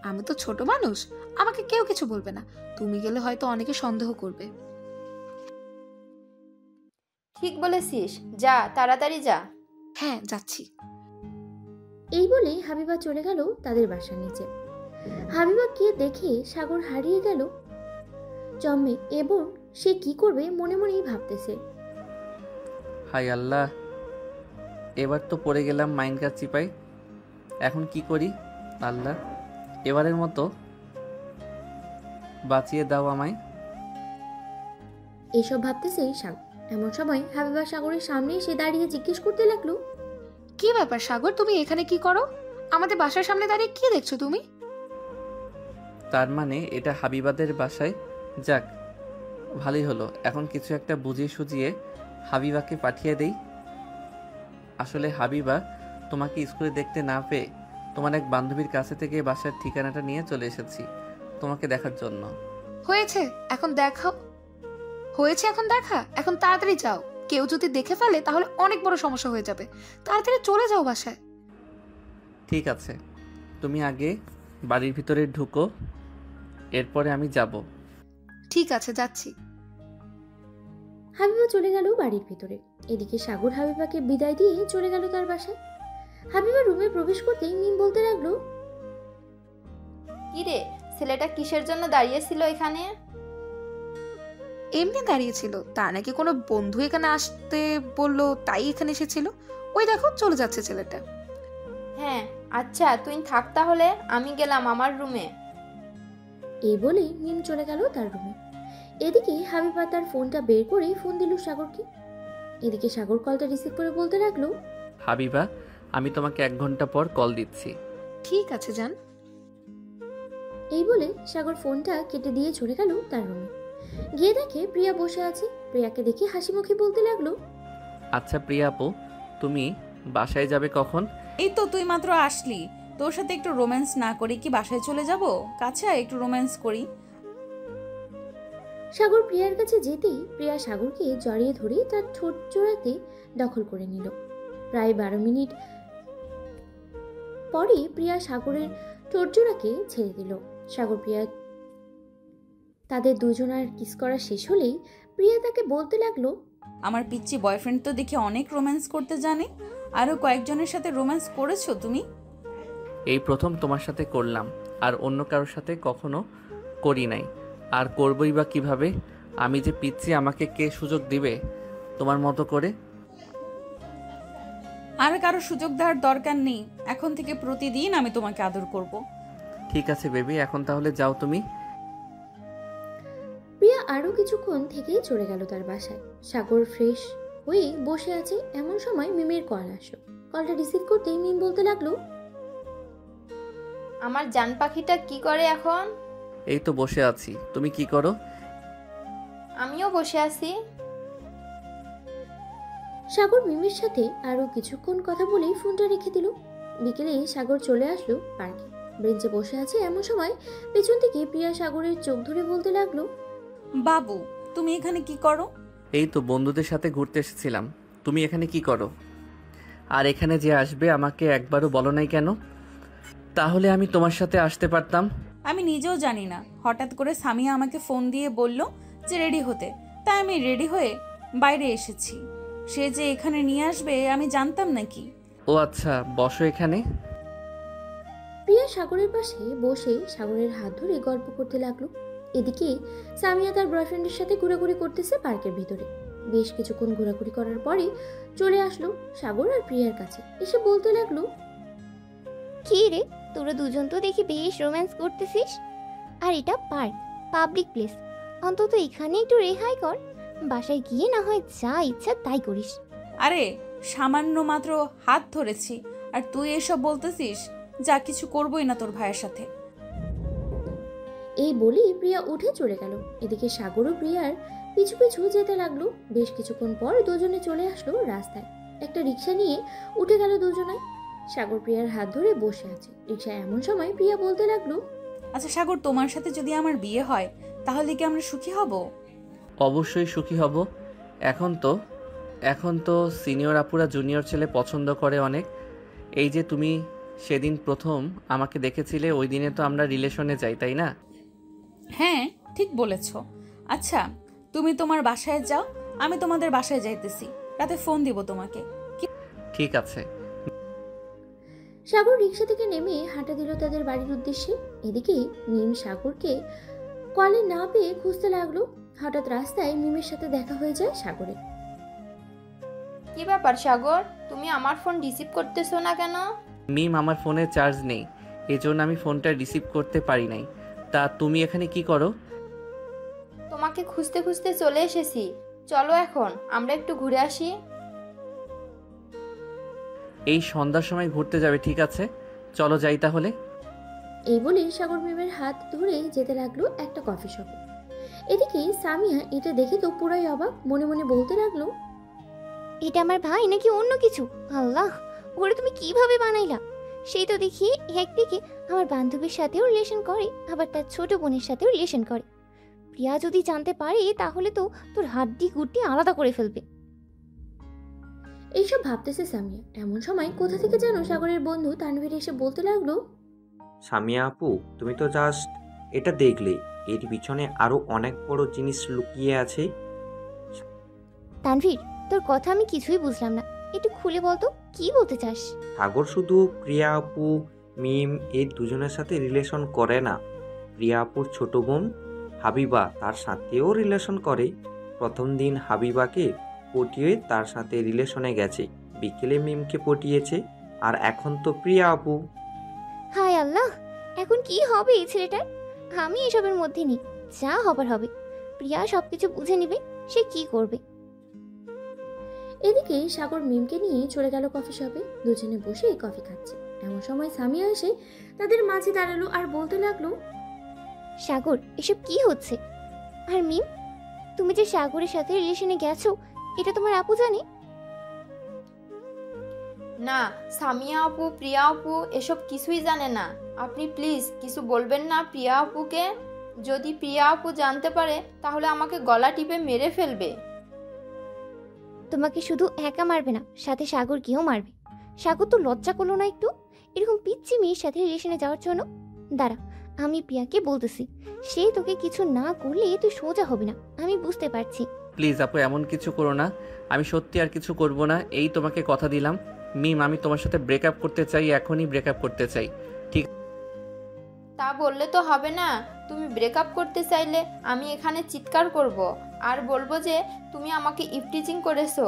আমি তো ছোট মানুষ, আমাকে কেউ কিছু বলবে না। তুমি গেলে হয়তো অনেকে সন্দেহ করবে। ঠিক বলেছিস, যা তাড়াতাড়ি যা। হ্যাঁ, যাচ্ছি। এই বলে হাবিবা চলে গেল তাদের বাসার নিচে। হাবিবাকে দেখে সাগর হারিয়ে গেল জম্মে এবং সে কি করবে মনে মনেই ভাবতেছে। হাই আল্লাহ, এবার তো পড়ে গেলাম মাইনকার চিপাই। এখন কি করি আল্লাহ, এবারের মতো বাঁচিয়ে দাও আমায়। এইসব ভাবতেছে সাগর। এমন সময় হাবিবা সাগরের সামনে এসে দাঁড়িয়ে জিজ্ঞেস করতে লাগলো, কি ব্যাপার সাগর, তুমি এখানে কি করো? আমাদের বাসার সামনে দাঁড়িয়ে কি দেখছো তুমি? তার মানে এটা হাবিবাদের বাসায়? যাক, ভালোই হলো। এখন কিছু একটা বুঝিয়ে সুঝিয়ে হাবিবাকে পাঠিয়ে দেই। আসলে হাবিবা, তোমাকে স্কুলে দেখতে না পেয়ে তোমার এক বান্ধবীর কাছে থেকে বাসার ঠিকানাটা নিয়ে চলে এসেছি তোমাকে দেখার জন্য। হয়েছে এখন দেখাও, হয়েছে এখন দেখা। এখন তাড়াতাড়ি যাও, কেউ যদি দেখে ফেলে তাহলে অনেক বড় সমস্যা হয়ে যাবে। তাড়াতাড়ি চলে যাও বাসায়। ঠিক আছে, তুমি আগে বাড়ির ভিতরে ঢুকো, এরপরে আমি যাব। ঠিক আছে, যাচ্ছি। হাবিবা চলে গেল বাড়ির ভিতরে। এদিকে সাগর হাবিবাকে বিদায় দিয়ে চলে গেল তার বাসায়। হাবিবা রুমে প্রবেশ করতেই মিম বলতে লাগলো, কি রে, ছেলেটা কিসের জন্য দাঁড়িয়েছিল এখানে? এমনি দাঁড়িয়েছিল, তার নাকি কোনো বন্ধু এখানে আসতে বললো, তাই এখানে এসেছিল। ওই দেখো চলে যাচ্ছে ছেলেটা। হ্যাঁ আচ্ছা, তুই থাক তাহলে, আমি গেলাম আমার রুমে। এই বলে মিম চলে গেল তার রুমে। এদিকে হাবিবা তার ফোনটা বের করে ফোন দিল সাগরকে। এদিকে সাগর কলটা রিসিভ করে বলতে লাগলো, হাবিবা, আমি তোমাকে 1 ঘন্টা পর কল দিচ্ছি। ঠিক আছে যান। এই বলে সাগর ফোনটা কেটে দিয়ে চলে গেল তার রুমে। গিয়ে দেখে প্রিয়া বসে আছে। প্রিয়াকে দেখে হাসি মুখে বলতে লাগলো, আচ্ছা প্রিয়া আপু, তুমি বাসায় যাবে কখন? এই তো তুই মাত্র আসলি, তোর সাথে একটু রোম্যান্স না করি কি বাসায় চলে যাব? কাছে আয়, একটু রোম্যান্স করি। সাগর প্রিয়ার কাছে যেতেই প্রিয়া সাগরকে জড়িয়ে ধরে তার ঠোঁট জোড়াতে দখল করে নিল। প্রায় 12 মিনিট পরে প্রিয়া সাগরের ঠোঁট জোড়াকে ছেড়ে দিল। সাগর প্রিয়া তাদের দুজনার কিস করা শেষ হলেই প্রিয়া তাকে বলতে লাগলো, আমার পিচ্চি বয়ফ্রেন্ড তো দেখে অনেক রোম্যান্স করতে জানে। আরো কয়েকজনের সাথে রোম্যান্স করেছো তুমি? এই প্রথম তোমার সাথে করলাম, আর অন্য কারোর সাথে কখনো করি নাই, আর করবই বা কিভাবে? আমি যে পিচ্ছি, আমাকে কে সুযোগ দিবে তোমার মতো করে? আর কারো সুযোগ দেওয়ার দরকার নেই, এখন থেকে প্রতিদিন আমি তোমাকে আদর করব। ঠিক আছে বেবি, এখন তাহলে যাও তুমি। প্রিয়া আরো কিছুক্ষণ থেকেই চলে গেল তার বাসায়। সাগর ফ্রেশ হয়ে বসে আছে। এমন সময় মিমের কল আসলো। কলটা রিসিভ করতেই মিম বলতে লাগলো, আমার জান পাখিটা কি করে এখন? এই তো বসে আছি, তুমি কি করো? আমিও বসে আছি। সাগর মিমের সাথে আরো কিছুক্ষণ কথা বলেই ফোনটা রেখে দিল। বিকেলে সাগর চলে আসলো পার্কে। বেঞ্চে বসে আছে। এমন সময় পেছন থেকে প্রিয়া সাগরের চোখ ধরে বলতে লাগলো, বাবু, তুমি এখানে কি করো? এই তো বন্ধুদের সাথে ঘুরতে এসেছিলাম। তুমি এখানে কি করো? আর এখানে যে আসবে আমাকে একবারও বলো নাই কেন? তাহলে আমি তোমার সাথে আসতে পারতাম। আমি নিজেও জানি না, হঠাৎ করে সামিয়া আমাকে ফোন দিয়ে বলল যে রেডি হতে, তাই আমি রেডি হয়ে বাইরে এসেছি। সে যে এখানে নিয়ে আসবে আমি জানতাম নাকি? ও আচ্ছা, বসো এখানে। প্রিয়া সাগরের পাশে বসে সাগরের হাত ধরে গল্প করতে লাগলো। এদিকে সামিয়া তার বয়ফ্রেন্ডের সাথে ঘোরাঘুরি করতেছে পার্কের ভিতরে। বেশ কিছুক্ষণ ঘোরাঘুরি করার পরে চলে আসলো সাগর আর প্রিয়ার কাছে। এসে বলতে লাগলো, কি রে, তোরা দুজন তো দেখি বেশ রোম্যান্স করতেছিস। আর এটা পার্ক, পাবলিক প্লেস, অন্তত এখানে একটু রেহাই কর। বাসায় গিয়ে না হয় যা ইচ্ছা তাই করিস। আরে সামান্য মাত্র হাত ধরেছি, আর তুই এসব বলতেছিস? যা, কিছু করবই না তোর ভাইয়ের সাথে। এই বলেই প্রিয়া উঠে চলে গেল। এদিকে সাগরও প্রিয়ার পিছু পিছু যেতে লাগলো। বেশ কিছুক্ষণ পর দুজনে চলে আসলো রাস্তায়। একটা রিক্সা নিয়ে উঠে গেল দুজনায়। সাগর প্রিয়ার হাত ধরে বসে আছে রিক্সায়। এমন সময় প্রিয়া বলতে লাগলো, আচ্ছা সাগর, তোমার সাথে যদি আমার বিয়ে হয় তাহলে কি আমরা সুখী হব? অবশ্যই সুখী হব। এখন তো সিনিয়র আপুরা জুনিয়র ছেলে পছন্দ করে অনেক। এই যে তুমি সেদিন প্রথম আমাকে দেখেছিলে, ওই দিনে তো আমরা রিলেশনে যাই, তাই না? হ্যাঁ, ঠিক বলেছ। আচ্ছা, তুমি তোমার বাসায় যাও, আমি তোমাদের বাসায় যাইতেছি। রাতে ফোন দিব তোমাকে। ঠিক আছে। সাগর রিক্সা থেকে নেমে হাঁটা দিল তাদের বাড়ির উদ্দেশ্যে। এদিকে মিম সাগরকে কলে না পেয়ে খুঁজতে লাগলো। হঠাৎ রাস্তায় মিমের সাথে দেখা হয়ে যায় সাগরের। কি ব্যাপার সাগর, তুমি আমার ফোন রিসিভ করতেছো না কেন? মিম, আমার ফোনে চার্জ নেই, এজন্য আমি ফোনটা রিসিভ করতে পারি নাই। তা তুমি এখানে কি করো? তোমাকে খুঁজতে খুঁজতে চলে এসেছি। চলো এখন আমরা একটু ঘুরে আসি। এই সন্ধ্যার সময় ঘুরতে যাবে? ঠিক আছে, চলো যাই তাহলে। এই বলে সাগর মিমের হাত ধরে যেতে লাগলো একটা কফি শপে। এদিকে সামিয়া এটা দেখে তো পুরাই অবাক, মনে মনে বলতে লাগলো, এটা আমার ভাই নাকি অন্য কিছু? আল্লাহ, ওরে তুমি কিভাবে বানাইলা? সেই তো দেখি একদিকে আমার বান্ধবীর সাথেও রিলেশন করে, আবার তার ছোট বোনের সাথেও রিলেশন করে। প্রিয়া যদি জানতে পারে তাহলে তো তোর হাড্ডি গুড্ডি আলাদা করে ফেলবে। এইসব ভাবতেছে সামিয়া। এমন সময় কোথা থেকে যেন সাগরের বন্ধু তানভীর এসে বলতে লাগলো, সামিয়া আপু, তুমি তো জাস্ট এটা দেখলে, এর পিছনে আরো অনেক বড় জিনিস লুকিয়ে আছে। তানভীর, তোর কথা আমি কিছুই বুঝলাম না, একটু খুলে বলতো কি বলতে চাস? সাগর শুধু প্রিয়া আপু, মিম এই দুজনের সাথে রিলেশন করে না, প্রিয়া আপুর ছোট বোন হাবিবা তার সাথেও রিলেশন করে। প্রথম দিন হাবিবাকে পটিয়ে তার সাথে রিলেশনে গেছে, বিকেলে মিমকে পটিয়েছে, আর এখন তো প্রিয়া আপু। হায় আল্লাহ, এখন কি হবে এই ছেলেটার? আমি এসবের মধ্যে নেই, যা হবার হবে। প্রিয়া সবকিছু বুঝে নিবে, সে কি করবে। এদিকে সাগর মিমকে নিয়ে চলে গেল কফি শপে। দুজনে বসে কফি খাচ্ছে। এমন সময় সামিয়া এসে তাদের মাঝে দাঁড়ালো আর বলতে লাগলো, সাগর, এসব কি হচ্ছে? আর মিম, তুমি যে সাগরের সাথে রিলেশনে গেছো, এটা তোমার আপু জানে? না, সামিয়া আপু, প্রিয়া আপু এসব কিছুই জানে না। আপনি প্লিজ কিছু বলবেন না প্রিয়া আপুকে। যদি প্রিয়া আপু জানতে পারে তাহলে আমাকে গলা টিপে মেরে ফেলবে। তোমাকে শুধু একা মারবে না, সাথে সাগরকেও মারবে। সাগর তো লজ্জা করলো না একটু, এরকম পিচ্ছি মেয়ের সাথে রিলেশনে যাওয়ার জন্য? দাঁড়া, আমি প্রিয়াকে বলতেছি, সে তোকে কিছু না করলে তুই সোজা হবে না, আমি বুঝতে পারছি। প্লিজ আপু, এমন কিছু করো না, আমি সত্যি আর কিছু করব না, এই তোমাকে কথা দিলাম। মিম, আমি তোমার সাথে ব্রেকআপ করতে চাই, এখনই ব্রেকআপ করতে চাই। তা বললে তো হবে না। তুমি ব্রেকআপ করতে চাইলে আমি এখানে চিৎকার করব আর বলবো যে তুমি আমাকে ইফটিজিং করেছো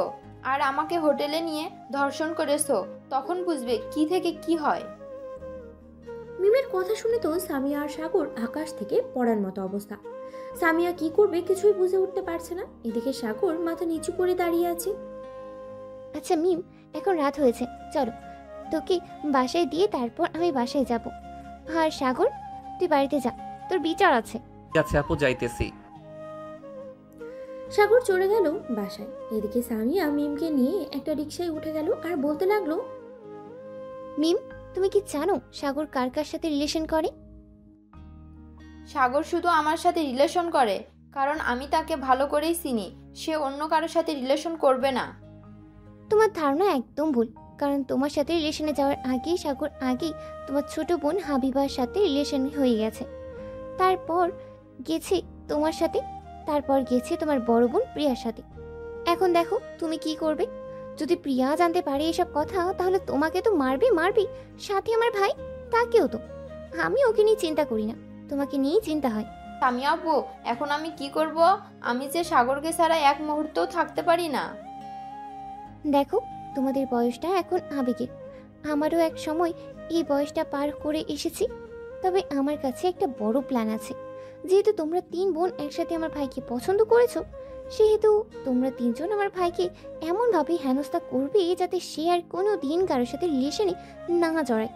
আর আমাকে হোটেলে নিয়ে ধর্ষণ করেছো। তখন বুঝবে কি থেকে কি হয়। মিমের কথা শুনে তো সামিয়া আর সাগর আকাশ থেকে পড়ার মতো অবস্থা। সামিয়া কি করবে কিছুই বুঝে উঠতে পারছে না। এদিকে সাগর মাথা নিচু করে দাঁড়িয়ে আছে। আচ্ছা মিম, এখন রাত হয়েছে, চলো তোকে বাসায় দিয়ে তারপর আমি বাসায় যাব। আর সাগর, তুই বাড়িতে যা, তোর বিচার আছে। ঠিক আছে আপু, যাইতেছি। সাগর চলে গেল বাসায়। এদিকে সামিয়া মিমকে নিয়ে একটা রিকশায় উঠে গেল আর বলতে লাগলো, মিম, তুমি কি জানো সাগর কার কার সাথে রিলেশন করে? সাগর শুধু আমার সাথে রিলেশন করে কারণ আমি তাকে ভালো করেই চিনি। সে অন্য কারোর সাথে রিলেশন করবে না। তোমার ধারণা একদম ভুল, কারণ তোমার সাথে রিলেশনে যাওয়ার আগেই সাগর আগেই তোমার ছোট বোন হাবিবার সাথে রিলেশন হয়ে গেছে। তারপর গেছে তোমার সাথে, তারপর গেছে তোমার বড় বোন প্রিয়ার সাথে। এখন দেখো তুমি কি করবে। যদি প্রিয়া জানতে পারে এসব কথা তাহলে তোমাকে তো মারবে, সাথে আমার ভাই, তাকেও তো। আমি ওকে নিয়ে চিন্তা করি না, তোমাকে নিয়েই চিন্তা হয়। সামিয়া আপু, এখন আমি কি করব? আমি যে সাগরকে ছাড়া এক মুহূর্তও থাকতে পারি না। দেখো, তোমাদের বয়সটা এখন আবেগের, আমারও এক সময় এই বয়সটা পার করে এসেছি। তবে আমার কাছে একটা বড় প্ল্যান আছে। যেহেতু তোমরা 3 বোন একসাথে আমার ভাইকে পছন্দ করেছো, সেহেতু তোমরা 3 জন আমার ভাইকে এমনভাবে হেনস্থা করবে যাতে সে আর কোনো দিন কারোর সাথে রিলেশনে না জড়ায়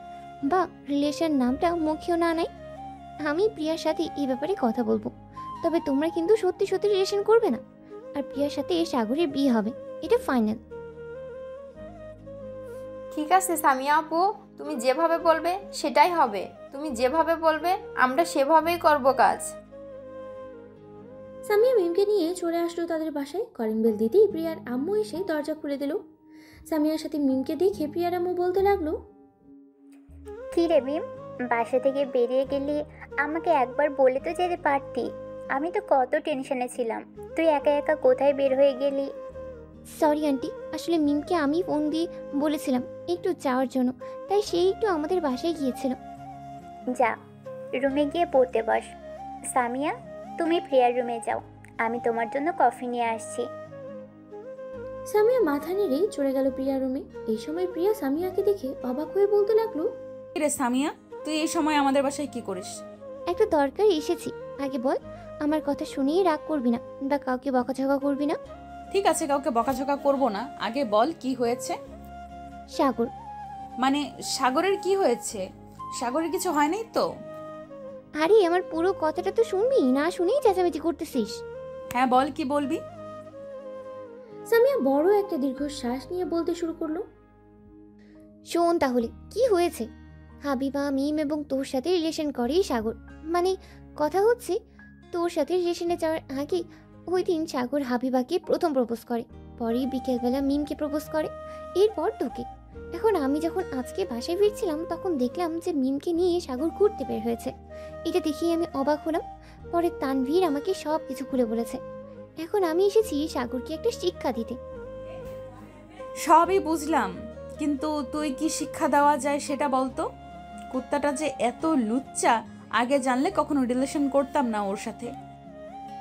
বা রিলেশন নামটা মুখেও না নেয়। আমি প্রিয়ার সাথে এই ব্যাপারে কথা বলবো, তবে তোমরা কিন্তু সত্যি সত্যি রিলেশন করবে না। আর প্রিয়ার সাথে সাগরের বিয়ে হবে, এটা ফাইনাল। ঠিক আছে সামিয়া আপু, তুমি যেভাবে বলবে সেটাই হবে। তুমি যেভাবে বলবে আমরা সেভাবেই করব কাজ। সামিয়া মিমকে নিয়ে চলে আসলো তাদের বাসায়। কলিং বেল দিতেই প্রিয়ার আম্মু এসে দরজা খুলে দিল। সামিয়ার সাথে মিমকে দেখে প্রিয়ার আম্মু বলতে লাগলো, কী রে মিম, বাসা থেকে বেরিয়ে গেলি আমাকে একবার বলে তো যেতে পারতি। আমি তো কত টেনশনে ছিলাম, তুই একা একা কোথায় বের হয়ে গেলি। সরি আন্টি, আসলে মিমকে আমি ফোন দিয়ে বলেছিলাম একটু যাওয়ার জন্য, তাই সে একটু আমাদের বাসায় গিয়েছিল। যা, রুমে গিয়ে পড়তে বস। সামিয়া, তুমি প্রেয়ার রুমে যাও, আমি তোমার জন্য কফি নিয়ে আসছি। সামিয়া মাথা নেড়ে চলে গেল প্রিয়ার রুমে। এই সময় প্রিয়া সামিয়াকে দেখে অবাক হয়ে বলতে লাগলো, রে সামিয়া, তুই এই সময় আমাদের বাসায় কি করিস? একটা দরকার এসেছি, আগে বল। আমার কথা শুনেই রাগ করবি না বা কাউকে বকাঝকা করবি না। ঠিক আছে, কাউকে বকাঝকা করব না, আগে বল কি হয়েছে। সাগর। মানে সাগরের কি হয়েছে? সাগরের কিছু হয় নাই তো? আরে আমার পুরো কথাটা তো শুনবি, না শুনেই চেঁচামেচি করতেছিস। হ্যাঁ বল, কি বলবি? সামিয়া বড় একটা দীর্ঘশ্বাস নিয়ে বলতে শুরু করলো, শোন তাহলে কি হয়েছে। হাবিবা, মিম এবং তোর সাথে রিলেশন করে সাগর। মানে কথা হচ্ছে, তোর সাথে রিলেশনে যাওয়ার আগে ওই দিন সাগর হাবিবাকে প্রথম প্রপোজ করে, পরে বিকেলবেলা মিমকে প্রপোজ করে, এরপর তোকে। এখন আমি যখন আজকে বাসায় ফিরছিলাম তখন দেখলাম যে মিমকে নিয়ে সাগর ঘুরতে বের হয়েছে। এটা দেখেই আমি অবাক হলাম। পরে তানভীর আমাকে সব কিছু খুলে বলেছে। এখন আমি এসেছি সাগরকে একটা শিক্ষা দিতে। সবই বুঝলাম, কিন্তু তুই কি শিক্ষা দেওয়া যায় সেটা বলতো। কুত্তাটা যে এত লুচ্চা, আগে জানলে কখনো রিলেশন করতাম না ওর সাথে।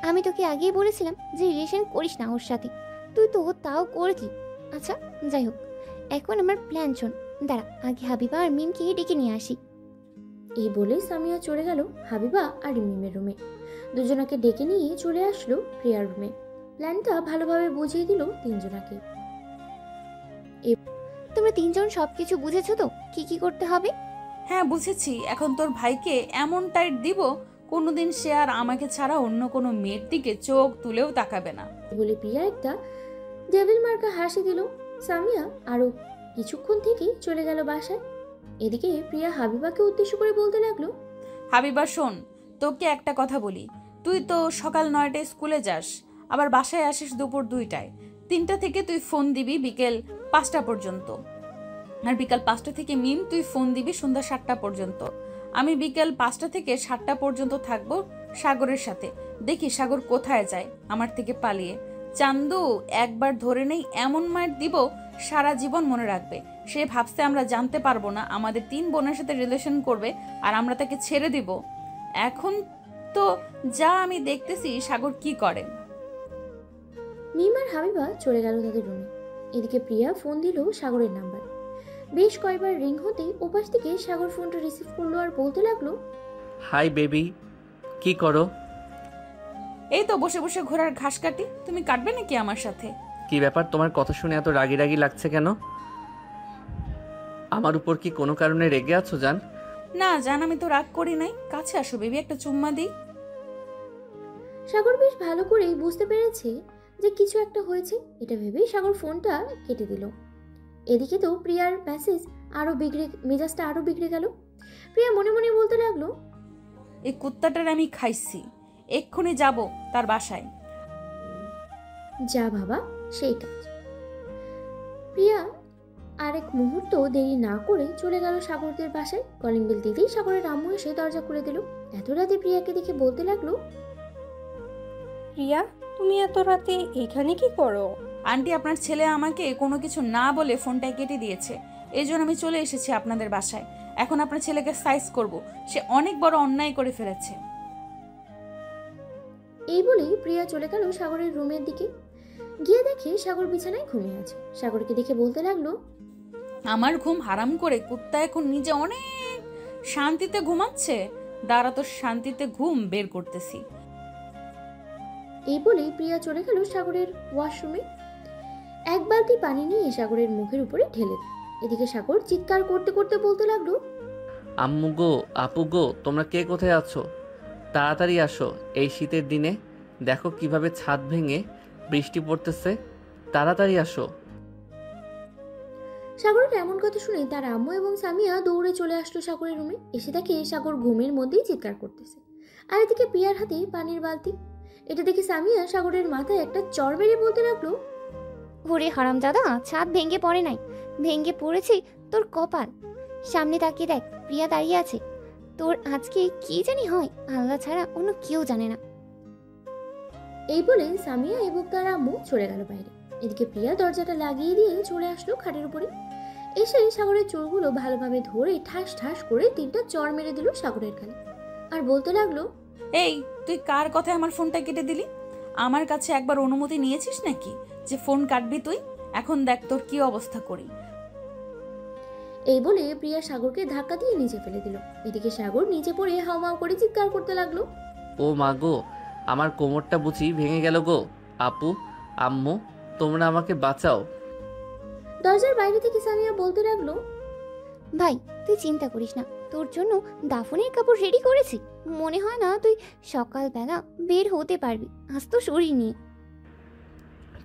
আমি তোকে আগেই বলেছিলাম যে রিলেশন করিস না ওর সাথে, তুই তো তাও করলি। আচ্ছা যাই হোক, এখন আমার প্ল্যান শোন। দাঁড়া, আগে হাবিবা আর মিমকে ডেকে নিয়ে আসি। এই বলে সামিয়া চলে গেল হাবিবা আর মিমের রুমে। দুজনাকে ডেকে নিয়ে চলে আসলো প্রিয়ার রুমে। প্ল্যানটা ভালোভাবে বুঝিয়ে দিল তিনজনাকে। তোমরা তিনজন সবকিছু বুঝেছো তো, কি কি করতে হবে? হ্যাঁ বুঝেছি, এখন তোর ভাইকে এমন টাইট দিব কোনোদিন সে আর আমাকে ছাড়া অন্য কোনো মেয়ের দিকে চোখ তুলেও তাকাবে না। বলে প্রিয়া একটা ডেভিল মার্কা হাসি দিল। সামিয়া আরো কিছুক্ষণ থেকেই চলে গেল বাসায়। এদিকে প্রিয়া হাবিবাকে উদ্দেশ্য করে বলতে লাগলো, হাবিবা শোন, তোকে একটা কথা বলি। তুই তো সকাল 9টায় স্কুলে যাস, আবার বাসায় আসিস দুপুর 2টায়। 3টা থেকে তুই ফোন দিবি বিকেল 5টা পর্যন্ত, আর বিকাল 5টা থেকে মিম তুই ফোন দিবি সন্ধ্যা 7টা পর্যন্ত। আমি বিকেল 5টা থেকে 7টা পর্যন্ত থাকবো সাগরের সাথে। দেখি সাগর কোথায় যায় আমার থেকে পালিয়ে। চান্দু একবার ধরে নেই এমন মার দিব সারা জীবন মনে রাখবে। সে ভাবছে আমরা জানতে পারবো না আমাদের 3 বোনের সাথে রিলেশন করবে আর আমরা তাকে ছেড়ে দিব। এখন তো যা আমি দেখতেছি সাগর কি করে। মিম আর হাবিবা চলে গেল তাদের রুমে। এদিকে প্রিয়া ফোন দিল সাগরের নাম্বার। বেশ কয়েকবার রিং হতেই ওপাশ থেকে সাগর ফোনটা রিসিভ করলো আর বলতে লাগলো, হাই বেবি, কি করো? এই তো বসে বসে ঘোড়ার ঘাস কাটি। তুমি কাটবে নাকি আমার সাথে? কি ব্যাপার, তোমার কথা শুনে এত রাগি রাগি লাগছে কেন? আমার উপর কি কোনো কারণে রেগে আছো জান? না জান, আমি তো রাগ করি নাই। কাছে আসো বেবি, একটা চুম্মা দিই। সাগর বেশ ভালো করেই বুঝতে পেরেছে যে কিছু একটা হয়েছে। এটা ভেবেই সাগর ফোনটা কেটে দিল। এদিকে তো প্রিয়ার মেজাজটা আরো বিগড়ে গেল। প্রিয়া মনে মনে বলতে লাগলো, এই কুত্তাটার আমি খাইছি, এক্ষুনি যাব তার বাসায়। যা বাবা সেই কাজ। প্রিয়া আরেক মুহূর্ত দেরি না করে চলে গেল সাগরদের বাসায়। কলিং বেল দিতেই সাগরের আম্মু এসে দরজা খুলে দিল। এত রাতে প্রিয়াকে দেখে বলতে লাগলো, প্রিয়া, তুমি এত রাতে এখানে কি করো? আন্টি, আপনার ছেলে আমাকে কোনো কিছু না বলে ফোনটা কেটে দিয়েছে, এই জন্য আমি চলে এসেছি আপনাদের বাসায়। এখন আপনার ছেলেকে সাইজ করব, সে অনেক বড় অন্যায় করে ফেলেছে। এই বলেই প্রিয়া চলে গেল সাগরের রুমের দিকে। গিয়ে দেখে সাগর বিছানায় ঘুমিয়ে আছে। সাগরকে দেখে বলতে লাগলো, আমার ঘুম হারাম করে কুত্তা এখন নিজে অনেক শান্তিতে ঘুমাচ্ছে। দাঁড়া, তো শান্তিতে ঘুম বের করতেছি। এই বলেই প্রিয়া চলে গেল সাগরের ওয়াশরুমে। এক বালতি পানি নিয়ে সাগরের মুখের উপরে ঢেলে দেয়। এদিকে সাগর চিৎকার করতে করতে বলতে লাগলো, আম্মু গো, আপু গো, তোমরা কে কোথায় আছো? তাড়াতাড়ি আসো, এই শীতের দিনে দেখো কিভাবে ছাদ ভেঙে বৃষ্টি পড়তেছে, তাড়াতাড়ি আসো। সাগরের এমন কথা শুনে তার আম্মু এবং সামিয়া দৌড়ে চলে আসলো সাগরের রুমে। এসে দেখে সাগর ঘুমের মধ্যেই চিৎকার করতেছে, আর এদিকে প্রিয়ার হাতে পানির বালতি। এটা দেখে সামিয়া সাগরের মাথায় একটা চড় মেরে বলতে লাগলো, ওরে হারামজাদা, ছাদ ভেঙে পড়ে নাই, ভেঙে পড়েছি তোর কপাল। সামনে তাকিয়ে দেখ, প্রিয়া দাঁড়িয়ে আছে। তোর আজকে কি জানি হয়, আল্লাহ ছাড়া অন্য কেউ জানে না। এই বলে সামিয়া এবং তার আম্মু চলে গেল বাইরে। এদিকে প্রিয়া দরজাটা লাগিয়ে দিয়ে চলে আসলো খাটের উপরে। এসে সাগরের চোরগুলো ভালোভাবে ধরে ঠাস ঠাস করে 3টা চড় মেরে দিল সাগরের গালে, আর বলতে লাগলো, এই তুই কার কথায় আমার ফোনটা কেটে দিলি? আমার কাছে একবার অনুমতি নিয়েছিস নাকি যে ফোন কাটবি তুই? এখন দেখ তোর কি অবস্থা করি। এই বলে প্রিয়া সাগরকে ধাক্কা দিয়ে নিচে ফেলে দিল। এদিকে সাগর নিচে পড়ে হাউমাউ করে চিৎকার করতে লাগলো। ও মা গো, আমার কোমরটা বুঝি ভেঙে গেল গো। আপু, আম্মু, তোমরা আমাকে বাঁচাও। দরজার বাইরে থেকে সামিয়া বলতে লাগলো, ভাই তুই চিন্তা করিস না, তোর জন্য দাফনের কাপড় রেডি করেছি। মনে হয় না তুই সকালবেলা বের হতে পারবি আজ তো শরীর নিয়ে।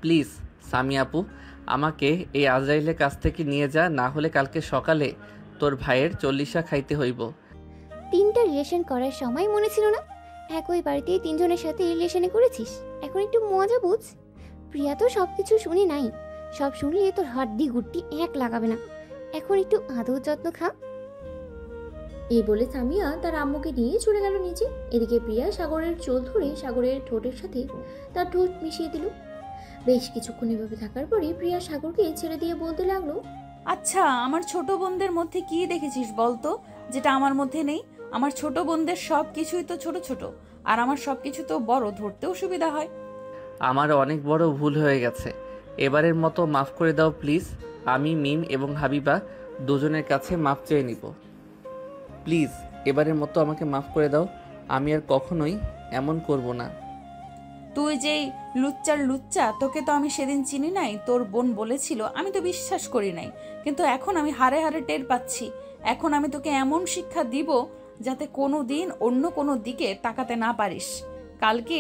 প্লিজ সামি আপু, আমাকে এই আজরাইলের কাছ থেকে নিয়ে যা, না হলে কালকে সকালে তোর ভাইয়ের 40 খাইতে হইব। 3টা রিলেশন করার সময় মনে ছিল না? একই বাড়িতে 3জনের সাথে রিলেশনে করেছিস। এখন একটু মজা বুঝ। প্রিয়া তো সবকিছু শুনে নাই, সব শুনলে তোর হাড্ডি গুড্ডি এক লাগাবে না। এখন একটু আদর যত্ন খা। এই বলে সামিয়া তার আম্মুকে নিয়ে চলে গেল নিচে। এদিকে প্রিয়া সাগরের চোল ধরে সাগরের ঠোঁটের সাথে তার ঠোঁট মিশিয়ে দিল। বেশ কিছুক্ষণ এভাবে থাকার পরে প্রিয়া সাগরকে ছেড়ে দিয়ে বলতে লাগলো, আচ্ছা, আমার ছোট বোনদের মধ্যে কি দেখেছিস বলতো যেটা আমার মধ্যে নেই? আমার ছোট বোনদের সব কিছুই তো ছোট ছোট, আর আমার সব কিছু তো বড়, ধরতেও সুবিধা হয়। আমার অনেক বড় ভুল হয়ে গেছে, এবারের মতো মাফ করে দাও প্লিজ। আমি মিম এবং হাবিবা দুজনের কাছে মাফ চেয়ে নিব। প্লিজ এবারের মতো আমাকে মাফ করে দাও, আমি আর কখনোই এমন করব না। তুই যেই লুচ্চার লুচ্চা, তোকে তো আমি সেদিন চিনি নাই। তোর বোন বলেছিল, আমি তো বিশ্বাস করি নাই, কিন্তু এখন আমি হারে হারে টের পাচ্ছি। এখন আমি তোকে এমন শিক্ষা দিব যাতে কোনো দিন অন্য কোনো দিকে তাকাতে না পারিস। কালকে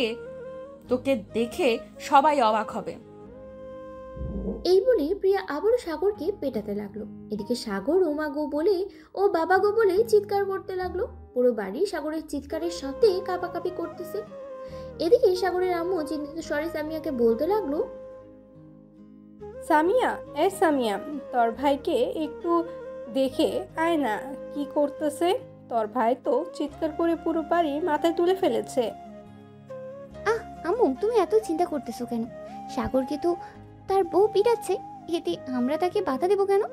তোকে দেখে সবাই অবাক হবে। এই বলে প্রিয়া আবারও সাগরকে পেটাতে লাগলো। এদিকে সাগর ও মা গো বলে ও বাবা গো বলে চিৎকার করতে লাগলো। পুরো বাড়ি সাগরের চিৎকারের সাথে কাঁপাকাঁপি করতেছে। এদিকে সাগরের আম্মু চিন্তিত স্বরে সামিয়াকে বলতে লাগলো, সামিয়া, সামিয়া, তোর ভাইকে একটু দেখে আয় না, কি করতেছে। তোর ভাই তো চিৎকার করে পুরো বাড়ি মাথায় তুলে ফেলেছে। আম্মু তুমি এত চিন্তা করতেছো কেন? সাগরকে তো তার বউ পিটাচ্ছে, এতে আমরা তাকে বাধা দেবো কেন?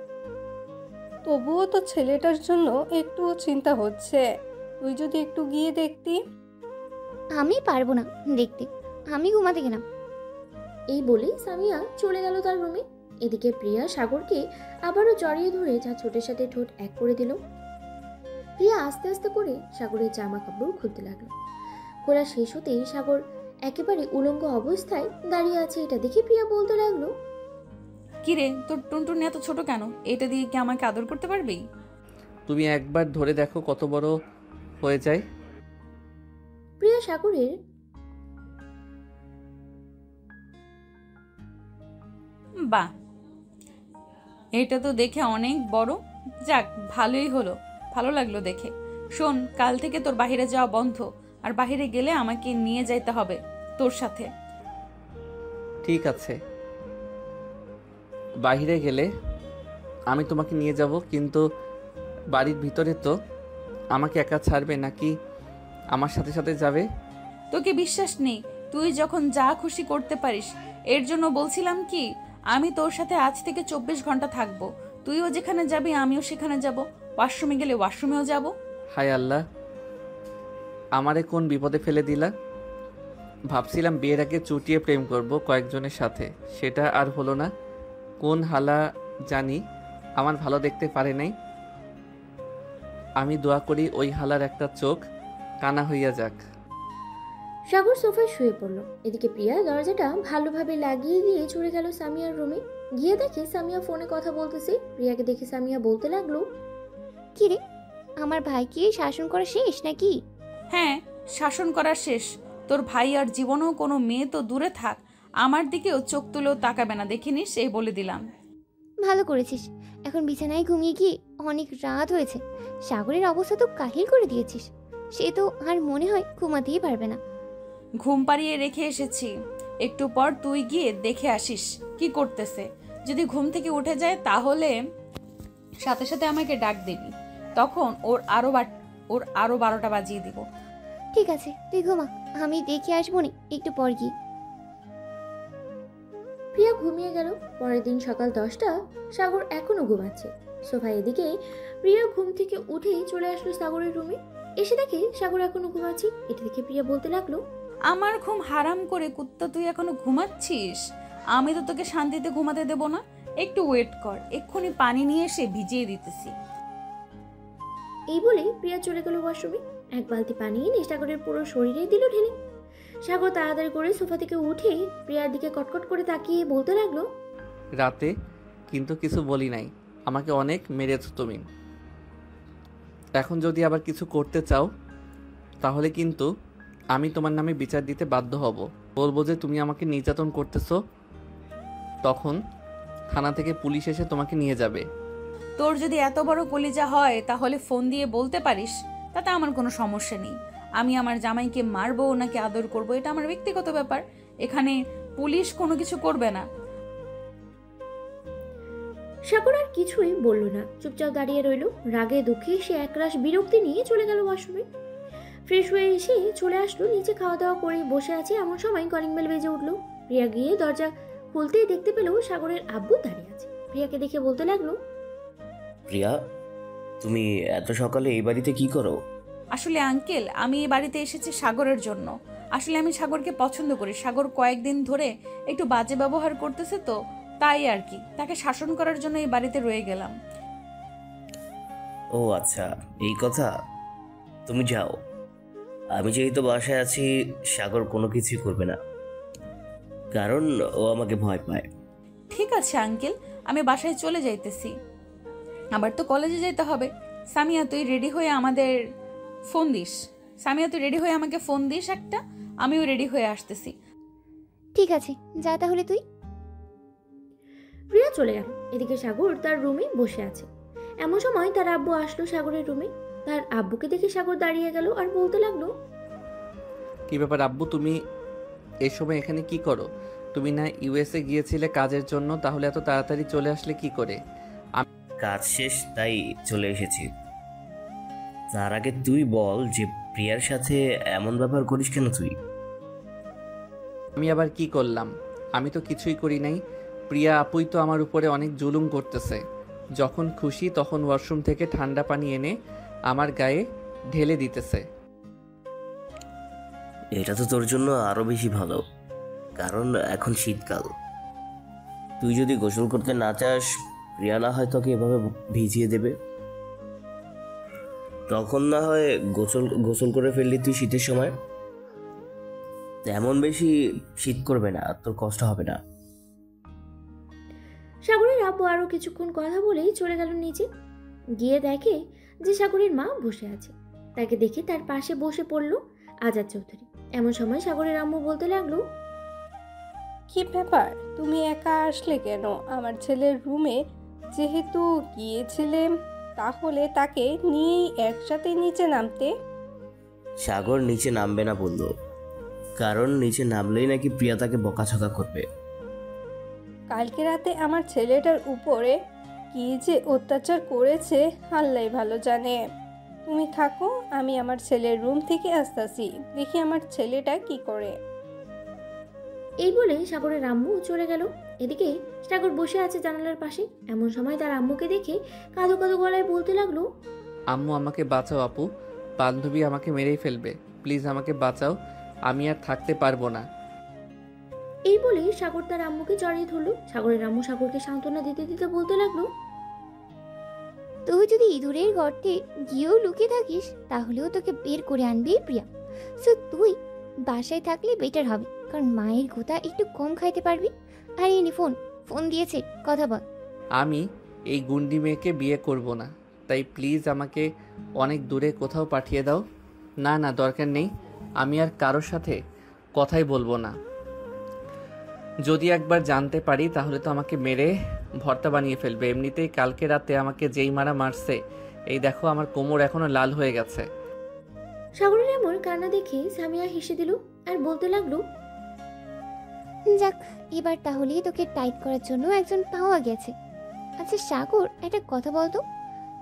তবুও তো ছেলেটার জন্য একটু চিন্তা হচ্ছে। তুই যদি একটু গিয়ে দেখতি। আমি পারবো না দেখতে, আমি ঘুমাতে গেলাম। এই বলেই সামিয়া চলে গেল তার রুমে। এদিকে প্রিয়া সাগরকে আবারও জড়িয়ে ধরে যা ঠোঁটের সাথে ঠোঁট এক করে দিল। প্রিয়া আস্তে আস্তে করে সাগরের জামা কাপড় খুলতে লাগলো। খোলা শেষ হতেই সাগর একেবারে উলঙ্গ অবস্থায় দাঁড়িয়ে আছে। এটা দেখে প্রিয়া বলতে লাগলো, কিরে, তোর টুনটুনি এত ছোট কেন? এটা দিয়ে কি আমাকে আদর করতে পারবি? তুমি একবার ধরে দেখো কত বড় হয়ে যায়। প্রিয়া সাগরের বাহ, এটা তো দেখে অনেক বড়। যাক, ভালোই হলো, ভালো লাগলো দেখে। শোন, কাল থেকে তোর বাইরে যাওয়া বন্ধ, আর বাইরে গেলে আমাকে নিয়ে যাইতে হবে তোর সাথে। ঠিক আছে, বাইরে গেলে আমি তোমাকে নিয়ে যাব, কিন্তু বাড়ির ভিতরে তো আমাকে একা ছাড়বে নাকি আমার সাথে সাথে যাবে? তোকে বিশ্বাস নেই, তুই যখন যা খুশি করতে পারিস। এর জন্য বলছিলাম কি, আমি তোর সাথে আজ থেকে 24 ঘন্টা থাকবো। তুইও যেখানে যাবি আমিও সেখানে যাব, ওয়াশরুমে গেলে ওয়াশরুমেও যাব। হায় আল্লাহ, আমারে কোন বিপদে ফেলে দিলা। ভাবছিলাম বিয়ের আগে চুটিয়ে প্রেম করব কয়েকজনের সাথে, সেটা আর হলো না। কোন হালা জানি আমার ভালো দেখতে পারে নাই। আমি দোয়া করি ওই হালার একটা চোখ কানা হইয়া যাক। সাগর সোফায় শুয়ে পড়লো। এদিকে প্রিয়া দরজাটা ভালোভাবে লাগিয়ে দিয়ে চলে গেল সামিয়ার রুমে। গিয়ে দেখে সামিয়া ফোনে কথা বলতেছে। প্রিয়াকে দেখে সামিয়া বলতে লাগলো, কি রে, আমার ভাইকে শাসন করা শেষ নাকি? হ্যাঁ, শাসন করা শেষ। তোর ভাই আর জীবনেও কোনো মেয়ে তো দূরে থাক, আমার দিকেও চোখ তুলেও তাকাবে না, দেখিনিস, এই বলে দিলাম। ভালো করেছিস। এখন বিছানায় ঘুমিয়ে গিয়ে অনেক রাত হয়েছে। সাগরের অবস্থা তো কাহিল করে দিয়েছিস। সে তো আর মনে হয় ঘুমাতেই পারবে না। ঘুম পাড়িয়ে রেখে এসেছি, একটু পর তুই গিয়ে দেখে আসিস কি করতেছে। যদি ঘুম থেকে উঠে যায় তাহলে সাথে সাথে আমাকে ডাক দিবি, তখন ওর আরো 12টা বাজিয়ে দিব। ঠিক আছে, তুই ঘুমা, আমি দেখে আসবো নি একটু পর গিয়ে। প্রিয়া ঘুমিয়ে গেল। পরের দিন সকাল 10টা, সাগর এখনো ঘুমাচ্ছে সোফায়। এদিকে প্রিয়া ঘুম থেকে উঠেই চলে আসলো সাগরের রুমে। এসে দেখে সাগর এখনো ঘুমাচ্ছে। এটা দেখে প্রিয়া বলতে লাগলো, আমার ঘুম হারাম করে কুত্তা, তুই এখনো ঘুমাচ্ছিস? আমি তো তোকে শান্তিতে ঘুমাতে দেব না, একটু ওয়েট কর, এক্ষুনি পানি নিয়ে এসে ভিজিয়ে দিতেছি। এই বলে প্রিয়া চলে গেল ওয়াশরুমে। এক বালতি পানি এনে সাগরের পুরো শরীরে দিল ঢেলে। সাগর তাড়াতাড়ি করে সোফা থেকে উঠে প্রিয়ার দিকে কটকট করে তাকিয়ে বলতে লাগলো, রাতে কিন্তু কিছু বলি নাই, আমাকে অনেক মেরেছো তুমি। এখন যদি আবার কিছু করতে চাও তাহলে কিন্তু আমি তোমার নামে বিচার দিতে বাধ্য হব। বলবো যে তুমি আমাকে নির্যাতন করতেছো, তখন থানা থেকে পুলিশ এসে তোমাকে নিয়ে যাবে। তোর যদি এত বড় কলিজা হয় তাহলে ফোন দিয়ে বলতে পারিস, তাতে আমার কোনো সমস্যা নেই। আমি আমার জামাইকে মারবো নাকি আদর করব এটা আমার ব্যক্তিগত ব্যাপার, এখানে পুলিশ কোনো কিছু করবে না। সাগর আর কিছুই বলল না, চুপচাপ দাঁড়িয়ে রইল। রাগে দুঃখে সে একরাশ বিরক্তি নিয়ে চলে গেল ওয়াশরুমে। ফ্রেশ হয়ে এসে চলে আসলো নিচে। খাওয়া দাওয়া করে বসে আছে এমন সময় কলিং বেল বেজে উঠলো। প্রিয়া গিয়ে দরজা খুলতেই দেখতে পেল সাগরের আব্বু দাঁড়িয়ে আছে। প্রিয়াকে দেখে বলতে লাগলো, প্রিয়া, তুমি এত সকালে এই বাড়িতে কি করো? আসলে আঙ্কেল, আমি এই বাড়িতে এসেছি সাগরের জন্য। আসলে আমি সাগরকে পছন্দ করি। সাগর কয়েকদিন ধরে একটু বাজে ব্যবহার করতেছে, তো তাই আর কি, তাকে শাসন করার জন্য এই বাড়িতে রয়ে গেলাম। ও আচ্ছা, এই কথা। তুমি যাও, আমি যেহেতু বাসায় আছি, সাগর কোনো কিছুই করবে না, কারণ ও আমাকে ভয় পায়। ঠিক আছে আঙ্কেল, আমি বাসায় চলে যাইতেছি, আবার তো কলেজে যেতে হবে। সামিয়া, তুই রেডি হয়ে আমাদের ফোন দিস। সামিয়া, তুই রেডি হয়ে আমাকে ফোন দিস একটা, আমিও রেডি হয়ে আসতেছি। ঠিক আছে, যা তাহলে তুই। প্রিয়া চলে গেল। এদিকে সাগর তার রুমে বসে আছে। এমন সময় তার আব্বু আসলো সাগরের রুমে। তার আব্বুকে দেখে সাগর দাঁড়িয়ে গেল আর বলতে লাগলো, কি ব্যাপার আব্বু, তুমি এই সময় এখানে কি করো? তুমি না ইউএসএ গিয়েছিলে কাজের জন্য, তাহলে এত তাড়াতাড়ি চলে আসলে কি করে? কাজ শেষ তাই চলে এসেছি। তার আগে তুই বল যে প্রিয়ার সাথে এমন ব্যবহার করিস কেন তুই? আমি আবার কি করলাম? আমি তো কিছুই করি নাই। প্রিয়া আপুই তো আমার উপরে অনেক জুলুম করতেছে। যখন খুশি তখন ওয়াশরুম থেকে ঠান্ডা পানি এনে আমার গায়ে ঢেলে দিতেছে। এটা তো তোর জন্য আরো বেশি ভালো, কারণ এখন শীতকাল। তুই যদি গোসল করতে না চাস, প্রিয়া না হয় তোকে এভাবে ভিজিয়ে দেবে। তখন না হয় গোসল করে ফেললি তুই শীতের সময়, তেমন বেশি শীত করবে না, তোর কষ্ট হবে না। সাগরের আব্বু আরো কিছুক্ষণ কথা বলেই চলে গেল নিচে। গিয়ে দেখে যে সাগরের মা বসে আছে। তাকে দেখে তার পাশে বসে পড়ল আজাদ চৌধুরী। এমন সময় সাগরের আম্মু বলতে লাগলো, কি ব্যাপার, তুমি একা আসলে কেন? আমার ছেলের রুমে যেহেতু গিয়েছিলে, তাহলে তাকে নিয়েই একসাথে নিচে নামতে। সাগর নিচে নামবে না বলল, কারণ নিচে নামলেই নাকি প্রিয়া তাকে বকাঝকা করবে। কালকে রাতে আমার ছেলেটার উপরে কি যে অত্যাচার করেছে আল্লাহ ভালো জানে। তুমি থাকো, আমি আমার ছেলের রুম থেকে আসতেছি, দেখি আমার ছেলেটা কি করে। এই বলে সাগরের আম্মু চলে গেল। এদিকে সাগর বসে আছে জানালার পাশে। এমন সময় তার আম্মুকে দেখে কাঁদো কাঁদো গলায় বলতে লাগলো, আম্মু আমাকে বাঁচাও আপু, বান্ধবী আমাকে মেরেই ফেলবে, প্লিজ আমাকে বাঁচাও, আমি আর থাকতে পারবো না। এই বলে সাগর তার আম্মুকে জড়িয়ে ধরলো। সাগরের আম্মু সাগরকে সান্ত্বনা দিতে দিতে বলতে লাগলো, তুই যদি ইঁদুরের গর্তে গিয়েও লুকিয়ে থাকিস, তাহলেও তোকে বের করে আনবে প্রিয়া। সো তুই বাসায় থাকলে বেটার হবে, কারণ মায়ের গোতা একটু কম খাইতে পারবি। আর এই ফোন দিয়েছে, কথা বল। আমি এই গুন্ডি মেয়েকে বিয়ে করব না, তাই প্লিজ আমাকে অনেক দূরে কোথাও পাঠিয়ে দাও। না না, দরকার নেই, আমি আর কারোর সাথে কথাই বলবো না। যদি একবার জানতে পারি তাহলে তো আমাকে মেরে ভর্তা বানিয়ে ফেলবে। এমনিতেই কালকে রাতে আমাকে যেই মারা মারছে, এই দেখো আমার কোমর এখনো লাল হয়ে গেছে। সাগরের এমন কান্না দেখে সামিয়া হেসে দিল আর বলতে লাগলো, যাক, এবার তাহলেই তোকে টাইট করার জন্য একজন পাওয়া গেছে। আচ্ছা সাগর, একটা কথা বলতো,